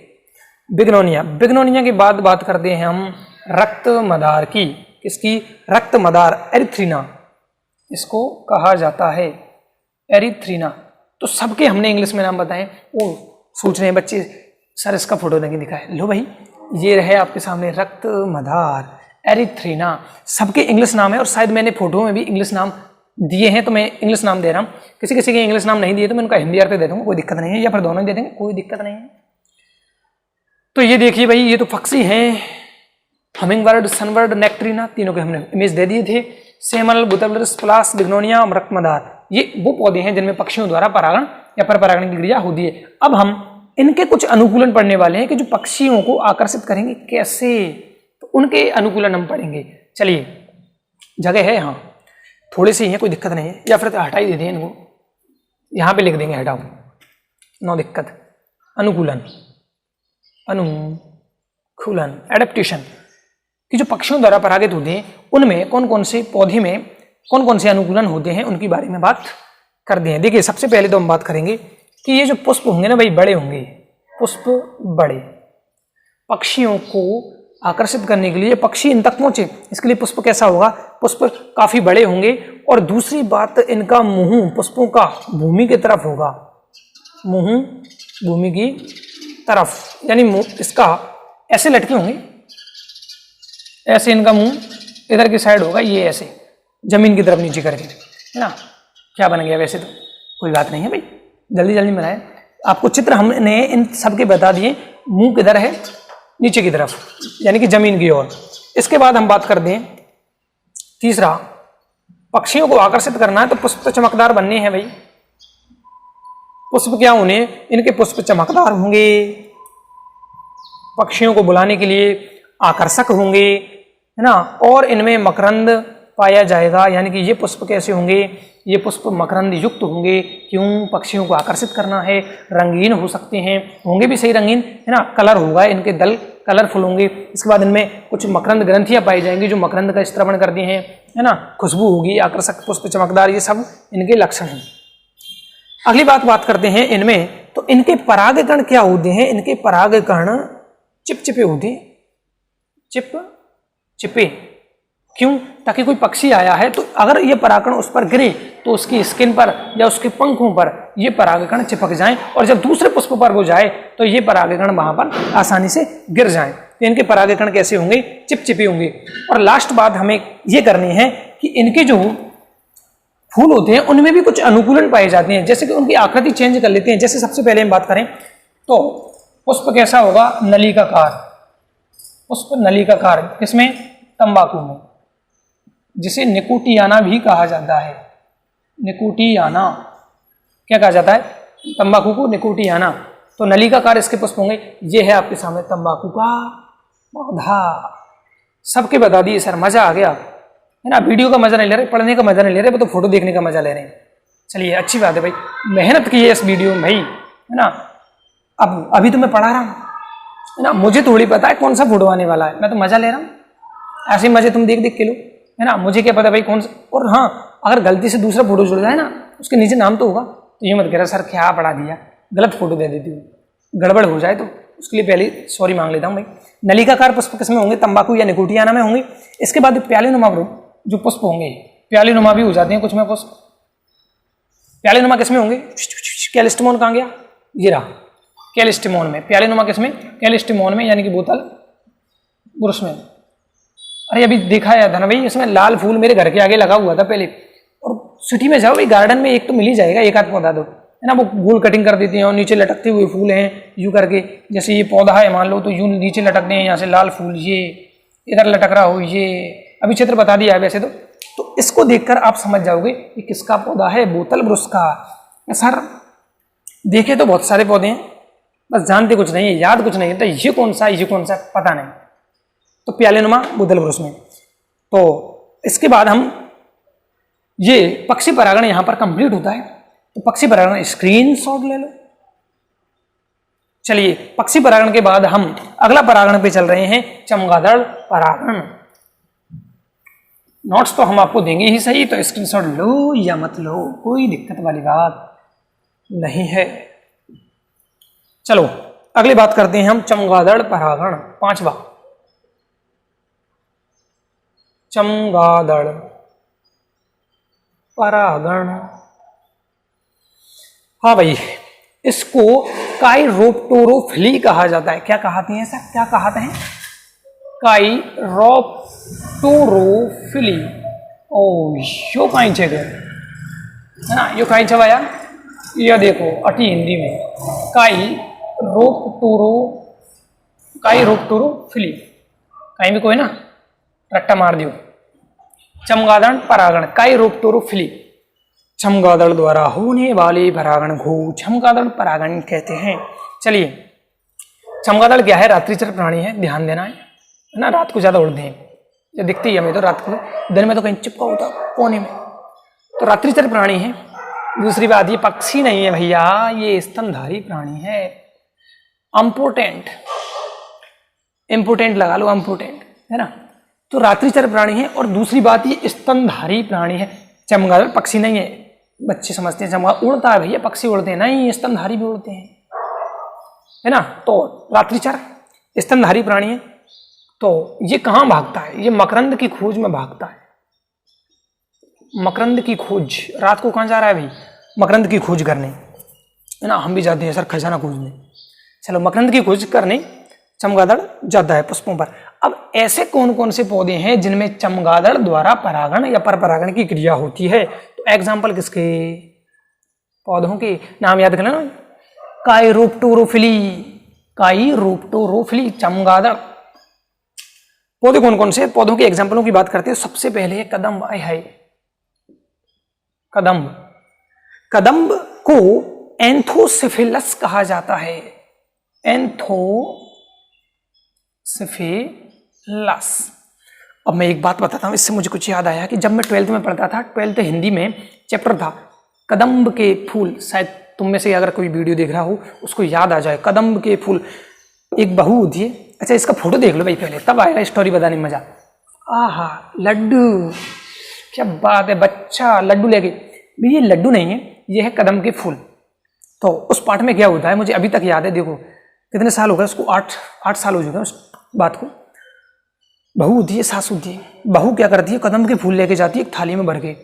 बिगनोनिया। बिगनोनिया के बाद बात करते हैं हम रक्त मदार की। किसकी? रक्त मदार, एरिथ्रीना इसको कहा जाता है, एरिथ्रीना। तो सबके हमने इंग्लिश में नाम बताए। वो सोच रहे हैं बच्चे सर इसका फोटो नहीं दिखाए, लो भाई ये रहे आपके सामने रक्त मदार, एरिथ्रीना, सबके इंग्लिश नाम है। और शायद मैंने फोटो में भी इंग्लिश नाम दिए हैं, तो मैं इंग्लिश नाम दे रहा हूँ। किसी किसी के इंग्लिश नाम नहीं दिए तो मैं उनका हिंदी अर्थ दे दूंगा, कोई दिक्कत नहीं है, या फिर दोनों दे देंगे, कोई दिक्कत नहीं है। तो ये देखिए भाई, ये तो पक्षी हैं, हमिंगबर्ड, सनबर्ड, नेक्ट्रीना, तीनों के हमने इमेज दे दिए थे। सेमल, बुतब्लस, पलास, बिगनोनिया, रक्तमदार, ये वो पौधे हैं जिनमें पक्षियों द्वारा परागण या परपरागण की क्रिया होती है। अब हम इनके कुछ अनुकूलन पढ़ने वाले हैं कि जो पक्षियों को आकर्षित करेंगे कैसे, तो उनके अनुकूलन हम पढ़ेंगे। चलिए, जगह है यहाँ, थोड़े से ही हैं, कोई दिक्कत नहीं है, या फिर हटा ही देते हैं इनको, यहाँ पे लिख देंगे हटाओ, नो दिक्कत। अनुकूलन, अनुकूलन, एडेप्टेशन, कि जो पक्षियों द्वारा परागित होते हैं उनमें कौन कौन से पौधे में कौन कौन से अनुकूलन होते हैं, उनके बारे में बात करते हैं। देखिए सबसे पहले तो हम बात करेंगे कि ये जो पुष्प होंगे ना भाई, बड़े होंगे, पुष्प बड़े, पक्षियों को आकर्षित करने के लिए पक्षी इन तक पहुंचे, इसके लिए पुष्प कैसा होगा? पुष्प काफी बड़े होंगे। और दूसरी बात, इनका मुंह पुष्पों का भूमि की तरफ होगा, मुंह भूमि की तरफ, यानी मुंह इसका ऐसे लटके होंगे, ऐसे इनका मुंह इधर की साइड होगा, ये ऐसे जमीन की तरफ नीचे करके, है ना। क्या बन गया? वैसे तो कोई बात नहीं है भाई, जल्दी जल्दी बनाए। आपको चित्र हमने इन सबके बता दिए, मुंह किधर है? नीचे की तरफ, यानी कि जमीन की ओर। इसके बाद हम बात करते हैं तीसरा, पक्षियों को आकर्षित करना है तो पुष्प तो चमकदार बनने हैं भाई। पुष्प क्या होने? इनके पुष्प चमकदार होंगे, पक्षियों को बुलाने के लिए आकर्षक होंगे, है ना, और इनमें मकरंद पाया जाएगा। यानी कि ये पुष्प कैसे होंगे? ये पुष्प मकरंद युक्त होंगे। क्यों? पक्षियों को आकर्षित करना है। रंगीन हो सकते हैं, होंगे भी सही रंगीन, है ना, कलर होगा, इनके दल कलरफुल होंगे। इसके बाद इनमें कुछ मकरंद ग्रंथियां पाई जाएंगी जो मकरंद का स्त्रवण करती हैं, है ना, खुशबू होगी, आकर्षक, पुष्प चमकदार, ये सब इनके लक्षण हैं। अगली बात करते हैं इनमें, तो इनके परागकण क्या होते हैं? इनके परागकण चिपचिपे होते हैं, चिपचिपे। क्यों? ताकि कोई पक्षी आया है तो अगर ये परागकण उस पर गिरे तो उसकी स्किन पर या उसके पंखों पर ये परागकण चिपक जाएं, और जब दूसरे पुष्प पर वो जाए तो ये परागकण वहां पर आसानी से गिर जाएं। तो इनके परागकण कैसे होंगे? चिपचिपे होंगे। और लास्ट बात हमें ये करनी है कि इनके जो फूल होते हैं उनमें भी कुछ अनुकूलन पाए जाते हैं, जैसे कि उनकी आकृति चेंज कर लेते हैं। जैसे सबसे पहले हम बात करें तो पुष्प कैसा होगा? नलिकाकार, पुष्प नलिकाकार, इसमें तंबाकू में, जिसे निकोटियाना भी कहा जाता है। निकोटियाना क्या कहा जाता है? तंबाकू को निकोटियाना। तो नलिकाकार इसके पुष्प होंगे। ये है आपके सामने तंबाकू का पौधा। सबके बता दिए सर, मजा आ गया, है ना। वीडियो का मजा नहीं ले रहे, पढ़ने का मजा नहीं ले रहे, वो तो फोटो देखने का मजा ले रहे हैं। चलिए अच्छी बात है भाई, मेहनत की है इस वीडियो में भाई, है ना। अब अभी तो मैं पढ़ा रहा हूँ, है ना, मुझे थोड़ी पता है कौन सा फोटो आने वाला है, मैं तो मजा ले रहा हूँ, ऐसे मजे तुम देख देख के लो, है ना, मुझे क्या पता भाई कौन सा। और हाँ, अगर गलती से दूसरा फोटो जुड़ जाए ना, उसके नीचे नाम तो होगा, तो ये मत कह रहा सर क्या पढ़ा दिया, गलत फोटो दे देती हूँ, गड़बड़ हो जाए तो उसके लिए पहले सॉरी मांग लेता हूँ भाई। नलिकाकार पुष्प किसमें होंगे, तंबाकू या निकोटियाना में होंगे। इसके बाद प्यालेनुमा जो पुष्प होंगे, प्यालेनुमा भी हो जाते हैं कुछ में पुष्प। प्यालेनुमा किसमें होंगे, कैलिस्टिमोन कहाँ गया, ये रहा कैलिस्टिमोन में। प्यालेनुमा किसमें, कैलिस्टिमोन में, यानी कि बोतल ब्रुश में। अरे अभी देखा है था ना भाई, इसमें लाल फूल मेरे घर के आगे लगा हुआ था पहले, और सिटी में जाओ भाई गार्डन में एक तो मिल ही जाएगा, एक आध पौधा दो, है ना, वो गोल कटिंग कर देती हैं और नीचे लटकते हुए फूल हैं यूं करके, जैसे ये पौधा है मान लो तो यूं नीचे लटकते हैं, यहाँ से लाल फूल ये इधर लटक रहा हो, ये अभी चित्र बता दिया है वैसे तो इसको देखकर आप समझ जाओगे कि किसका पौधा है, बोतल ब्रुश का। सर देखे तो बहुत सारे पौधे हैं, बस जानते कुछ नहीं है, याद कुछ नहीं है, तो ये कौन सा पता नहीं। तो प्यालेनुमा बोतल ब्रुश में। तो इसके बाद हम ये पक्षी परागण यहां पर कंप्लीट होता है, तो पक्षी परागण स्क्रीनशॉट ले लो। चलिए पक्षी परागण के बाद हम अगला परागण पे चल रहे हैं, चमगादड़ परागण। नोट्स तो हम आपको देंगे ही सही, तो स्क्रीनशॉट लो या मत लो, कोई दिक्कत वाली बात नहीं है। चलो अगली बात करते हैं हम, चमगादड़ परागण, पांचवा चमगादड़ परागण। हाँ भाई, इसको काइरोप्टेरोफिली कहा जाता है। क्या कहते हैं सर, क्या कहते हैं, काइरोप्टेरोफिली। ओ यो कहीं जगह है ना, यो कहीं छवाया, यह देखो अटी हिंदी में काइरोप्टेरोफिली, कहीं भी कोई ना रट्टा मार दियो। चमगादड़ परागण काइरोप्टेरोफिली, चमगादड़ द्वारा होने वाले परागण को चमगादड़ परागण कहते हैं। चलिए चमगादड़ क्या है, रात्रिचर प्राणी है, ध्यान देना है ना, रात को ज्यादा उड़ते हैं, ये दिखती है हमें तो रात को, दिन में तो कहीं चिपका होता कोने में, तो रात्रिचर प्राणी है। दूसरी बात, ये पक्षी नहीं है भैया, ये स्तनधारी प्राणी है। इम्पोर्टेंट लगा लो, इम्पोर्टेंट है ना, तो रात्रिचर प्राणी है। और दूसरी बात, ये स्तनधारी प्राणी है। चमगादड़ पक्षी नहीं है, बच्चे समझते हैं चमगादड़ उड़ता है भैया, पक्षी उड़ते हैं, नहीं स्तनधारी भी उड़ते हैं, है ना। तो रात्रिचर स्तनधारी प्राणी है। तो ये कहाँ भागता है, ये मकरंद की खोज में भागता है। मकरंद की खोज, रात को कहाँ जा रहा है भाई, मकरंद की खोज करने, है ना, हम भी जाते हैं सर खजाना खोजने। चलो मकरंद की खोज करने चमगादड़ जाता है पुष्पों पर। अब ऐसे कौन कौन से पौधे हैं जिनमें चमगादड़ द्वारा परागण या परपरागण की क्रिया होती है, तो एग्जाम्पल किसके, पौधों के नाम याद कर लेना, काइरोप्टेरोफिली, चमगादड़। पौधे कौन कौन से, पौधों के एग्जाम्पलों की बात करते हैं। सबसे पहले है कदम्ब। है कदम्ब को एंथोसिफिलस कहा जाता है, एंथोसिफिलस। अब मैं एक बात बताता हूँ, इससे मुझे कुछ याद आया कि जब मैं 12th में पढ़ता था, 12th हिंदी में चैप्टर था कदम्ब के फूल, शायद तुम में से अगर कोई वीडियो देख रहा हो उसको याद आ जाए, कदम्ब के फूल। एक बहू होती है, अच्छा इसका फोटो देख लो भाई पहले, तब आएगा स्टोरी बताने में मजा। आहा लड्डू, क्या बात है, बच्चा लड्डू लेके, ये लड्डू नहीं है, ये है कदम के फूल। तो उस पाठ में क्या होता है मुझे अभी तक याद है, देखो कितने साल हो गए उसको, 8 साल हो चुके हैं उस बात को। बहू होती है, सास होती है, बहू क्या करती है, कदम के फूल लेके जाती है एक थाली में भर के,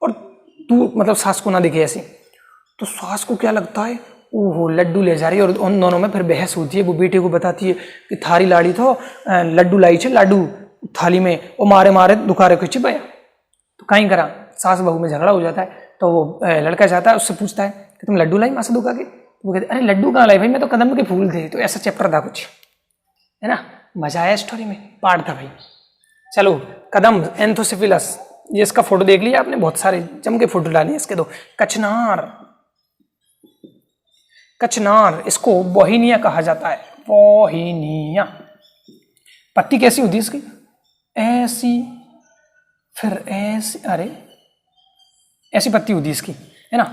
और तू मतलब सास को ना दिखे ऐसे, तो सास को क्या लगता है, ओहो लड्डू ले जा रही है, और उन दोनों में फिर बहस होती है। वो बेटे को बताती है कि थारी लाड़ी तो लड्डू लाई छे, लाडू थाली में, वो मारे मारे दुखारे को चिपाया, तो कहीं करा सास बहू में झगड़ा हो जाता है। तो वो लड़का जाता है, उससे पूछता है कि तुम लड्डू लाई माँ से दुखा के, वो कहते अरे लड्डू कहाँ लाई भाई, मैं तो कदम के फूल थे। तो ऐसा चैप्टर था कुछ, है ना, मजा आया स्टोरी में, पार्ट था भाई। चलो कदम एंथोसिफिलस, ये इसका फोटो देख लिया आपने, बहुत सारे जम के फोटो डाले इसके दो। कचनार, इसको बोहिनिया कहा जाता है, बोहिनिया। पत्ती कैसी होती है इसकी, ऐसी, फिर ऐसी, अरे ऐसी पत्ती होती है इसकी, है ना।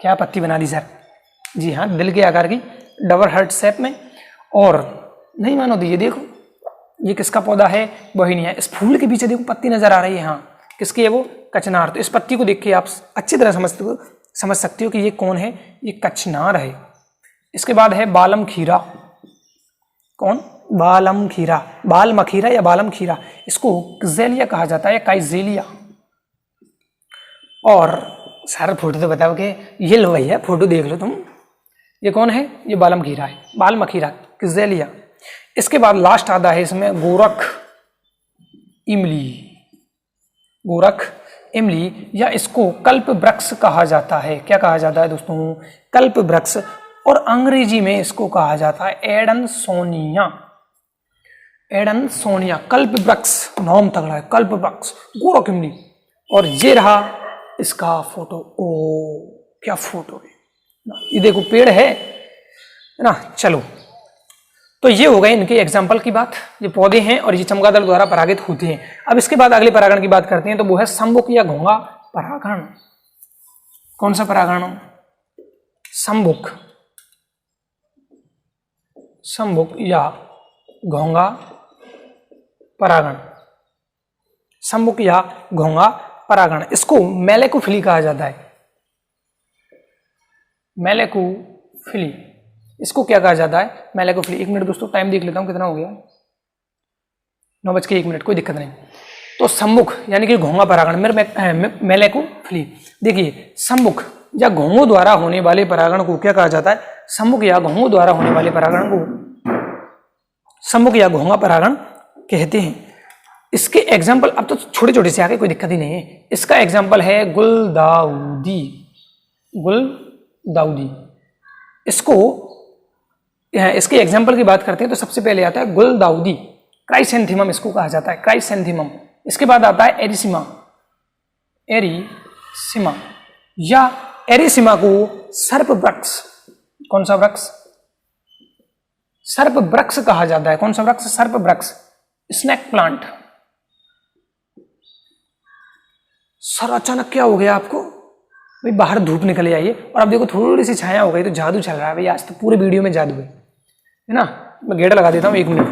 क्या पत्ती बना दी सर, जी हाँ दिल के आकार की डबल हार्ट शेप में। और नहीं मानो तो ये देखो, ये किसका पौधा है, बोहिनिया। इस फूल के पीछे देखो पत्ती नजर आ रही है, हाँ किसकी है वो, कचनार। तो इस पत्ती को देख के आप अच्छी तरह समझ सकते हो कि ये कौन है, ये कचनार है। इसके बाद है बालम खीरा। कौन, बालम खीरा, बाल मखीरा या बालम खीरा। इसको ज़ेलिया कहा जाता है, काइज़ेलिया। और सारा फोटो तो बताओ कि ये लो भैया, फोटो देख लो तुम, ये कौन है, ये बालम खीरा है, बाल मखीरा, किज़ेलिया। इसके बाद लास्ट आता है इसमें गोरख इमली। गोरख इमली, या इसको कल्प वृक्ष कहा जाता है। क्या कहा जाता है दोस्तों, कल्प वृक्ष। और अंग्रेजी में इसको कहा जाता है एडनसोनिया। एडनसोनिया, कल्प वृक्ष, नाम तगड़ा है, कल्प वृक्ष, गोरख इमली। और ये रहा इसका फोटो। ओ क्या फोटो है, ये देखो पेड़ है ना। चलो, तो ये हो गए इनके एग्जाम्पल की बात। ये पौधे हैं और ये चमगादड़ द्वारा परागित होते हैं। अब इसके बाद अगले परागण की बात करते हैं, तो वो है संभुक या घोंगा परागण। कौन सा परागण, संभुक, संभुक या घोंगा परागण, संभुक या घोंगा परागण। इसको मेलेकोफिली कहा जाता है, मेलेकोफिली। इसको क्या कहा जाता है, मेलेकोफिली। 1 मिनट दोस्तों, टाइम देख लेता हूं कितना हो गया, 9:01, कोई दिक्कत नहीं। तो सम्मुख यानी कि घोंगा परागण, मेलेकोफिली। देखिए, सम्मुख या घोंगों द्वारा होने वाले परागण को क्या कहा जाता है, सम्मुख या घोंगों द्वारा होने वाले परागण को सम्मुख या घोंगा परागण कहते हैं। इसके एग्जाम्पल अब तो छोटे छोटे से आगे, कोई दिक्कत ही नहीं है। इसका एग्जाम्पल है गुलदाउदी, गुलदाउदी। इसके एग्जाम्पल की बात करते हैं तो सबसे पहले आता है गुलदाउदी, क्राइसेंथेमम इसको कहा जाता है, क्राइसेंथेमम। इसके बाद आता है एरिसिमा, एरिसिमा, या एरिसिमा को सर्प वृक्ष, कौन सा वृक्ष, सर्प वृक्ष कहा जाता है। कौन सा वृक्ष, सर्प वृक्ष, स्नेक प्लांट। सर अचानक क्या हो गया आपको भाई, बाहर धूप निकल आई है और अब देखो थोड़ी सी छाया हो गई, तो जादू चल रहा है भाई, आज तो पूरे वीडियो में जादू है ना। मैं गेट लगा देता हूं, 1 मिनट।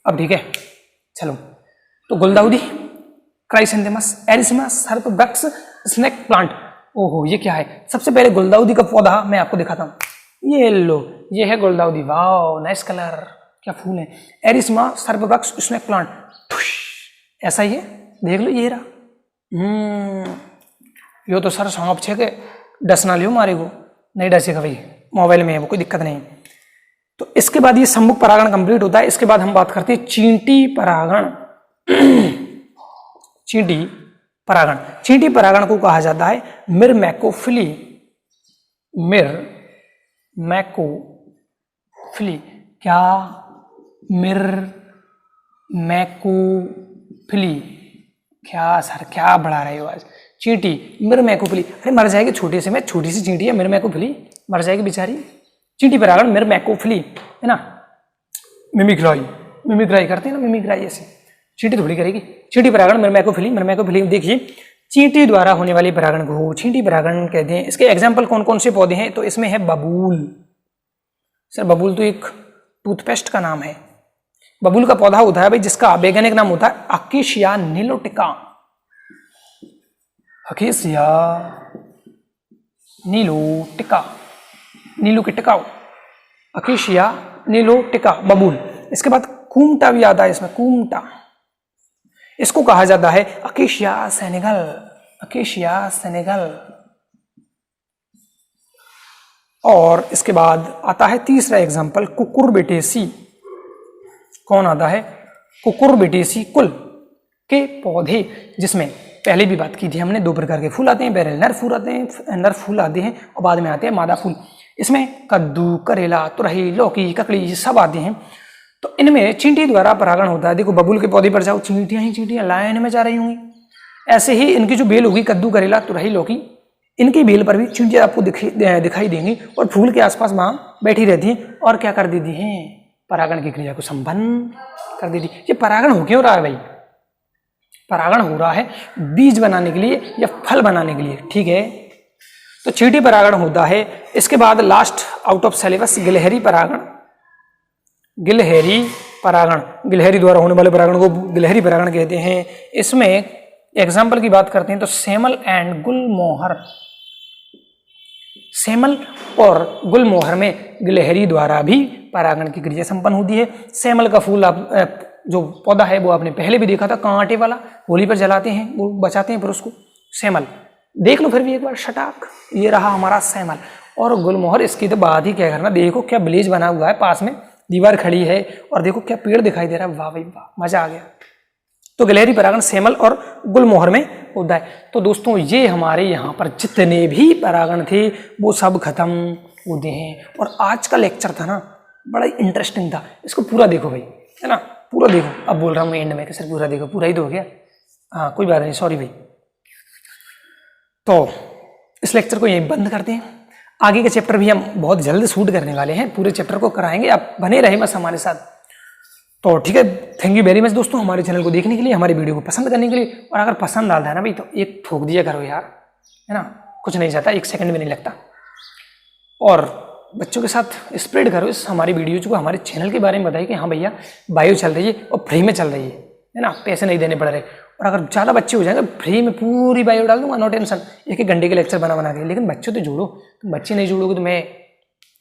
अब ठीक है, चलो। तो गुलदाउदी, क्राइसेंथेमस, एरिसिमा, सर्प वृक्ष, स्नेक प्लांट। ओहो, ये क्या है, सबसे पहले गुलदाउदी का पौधा मैं आपको दिखाता हूं। ये लो, ये है गुलदाउदी, वाओ नाइस कलर, क्या फूल है। एरिसिमा, सर्प वृक्ष, स्नेक प्लांट, ऐसा ही है, देख लो ये रहा। यो तो सर सांप छे के डसना लियो मारे को, नहीं डसेगा भाई, मोबाइल में है वो, कोई दिक्कत नहीं। तो इसके बाद ये सम्मुख परागण कंप्लीट होता है। इसके बाद हम बात करते हैं चींटी परागण। चींटी परागण, चींटी परागण को कहा जाता है मिरमैकोफिली, मिरमैकोफिली। क्या, मिरमैकोफिली, क्या सर क्या बढ़ा रहे हो आज। चींटी, मिरमैकोफिली, अरे मर जाएगी छोटे से में, छोटी सी चींटी है मिरमैकोफिली, मर जाएगी बेचारी। चींटी परागण मिरमैकोफिली है ना। मिमिक्राई करते हैं ना, मिमिक्राई ऐसे, चींटी थोड़ी करेगी। चींटी परागण मिरमैकोफिली, मिरमैकोफिली। देखिए, चींटी द्वारा होने वाली परागण को चींटी परागण कहते हैं। इसके एग्जाम्पल कौन कौन से पौधे हैं, तो इसमें है बबूल। सर बबूल तो एक टूथपेस्ट का नाम है। बबूल का पौधा होता है भाई, जिसका वैज्ञानिक नाम होता है अकेशिया नीलोटिका, अकेशिया नीलोटिका, नीलू की टिकाऊ, अकेशिया नीलोटिका, बबूल। इसके बाद कूमटा भी आता है इसमें, कूमटा, इसको कहा जाता है अकेशिया सेनेगल, अकेशिया सेनेगल। और इसके बाद आता है तीसरा एग्जाम्पल कुकुरबिटेसी। कौन आता है, कुकुरबिटेसी कुल के पौधे, जिसमें पहले भी बात की थी हमने, 2 प्रकार के फूल आते हैं, पहले नर फूल आते हैं और बाद में आते हैं मादा फूल। इसमें कद्दू, करेला, तुरही, लौकी, ककड़ी सब आते हैं। तो इनमें चींटी द्वारा परागण होता है। देखो बबूल के पौधे पर जाओ, चींटियां ही चींटियां लाइन में जा रही होंगी। ऐसे ही इनकी जो बेल होगी, कद्दू, करेला, तुरही, लौकी, इनकी बेल पर भी चींटियां आपको दिखाई देंगी और फूल के आसपास वहां बैठी रहती हैं और क्या कर देती हैं, परागण की क्रिया को संपन्न कर देती। ये परागण हो क्यों रहा है भाई, परागण हो रहा है बीज बनाने के लिए या फल बनाने के लिए, ठीक है। तो चींटी परागण होता है। इसके बाद लास्ट आउट ऑफ सिलेबस गिलहरी परागण। गिलहरी परागण, गिलहरी द्वारा होने वाले परागण को गिलहरी परागण कहते हैं। इसमें एग्जाम्पल की बात करते हैं तो सेमल एंड गुलमोहर। सेमल और गुलमोहर में गिलहरी द्वारा भी परागण की क्रिया संपन्न होती है। सेमल का फूल आप जो पौधा है वो आपने पहले भी देखा था, कांटे वाला, होली पर जलाते हैं, वो बचाते हैं फिर उसको। सेमल देख लो फिर भी एक बार, शटाक, ये रहा हमारा सेमल। और गुलमोहर, इसकी तो बात ही क्या करना, देखो क्या विलेज बना हुआ है, पास में दीवार खड़ी है और देखो क्या पेड़ दिखाई दे रहा है, वाह भाई वाह, मजा आ गया। तो गिलहरी परागण सेमल और गुलमोहर में होता है। तो दोस्तों ये हमारे यहाँ पर जितने भी परागण थे वो सब खत्म होते हैं। और आज का लेक्चर था ना बड़ा इंटरेस्टिंग था, इसको पूरा देखो भाई, है ना, पूरा देखो। अब बोल रहा हूँ मैं एंड में कि सर पूरा देखो, पूरा ही तो हो गया, हाँ कोई बात नहीं, सॉरी भाई। तो इस लेक्चर को यहीं बंद करते हैं। आगे के चैप्टर भी हम बहुत जल्द शूट करने वाले हैं, पूरे चैप्टर को कराएंगे, आप बने रहे बस हमारे साथ। तो ठीक है, थैंक यू वेरी मच दोस्तों हमारे चैनल को देखने के लिए, हमारे वीडियो को पसंद करने के लिए। और अगर पसंद आता है ना भाई तो एक ठोक दिया करो यार, है ना, कुछ नहीं जाता, 1 सेकंड भी नहीं लगता। और बच्चों के साथ स्प्रेड करो इस हमारी वीडियोज को, हमारे चैनल के बारे में बताइए कि हाँ भैया बायो चल रही है और फ्री में चल रही है ना, पैसे नहीं देने पड़ रहे। और अगर ज़्यादा बच्चे हो जाएंगे फ्री में पूरी बायो डाल दूंगा, नो टेंशन, 1-1 घंटे के लेक्चर बना के। लेकिन बच्चों तो जोड़ो, तुम बच्चे नहीं जोड़ोगे तो मैं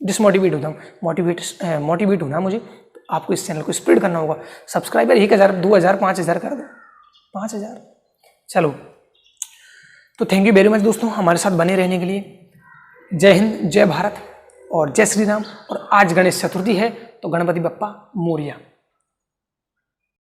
डिसमोटिवेट होता हूँ। मोटिवेट होना मुझे, तो आपको इस चैनल को स्प्रेड करना होगा। सब्सक्राइबर 1000, 2000, 5000 कर दो, 5000, चलो। तो थैंक यू वेरी मच दोस्तों हमारे साथ बने रहने के लिए। जय हिंद, जय भारत और जय श्री राम। और आज गणेश चतुर्थी है तो गणपति बप्पा मोरिया।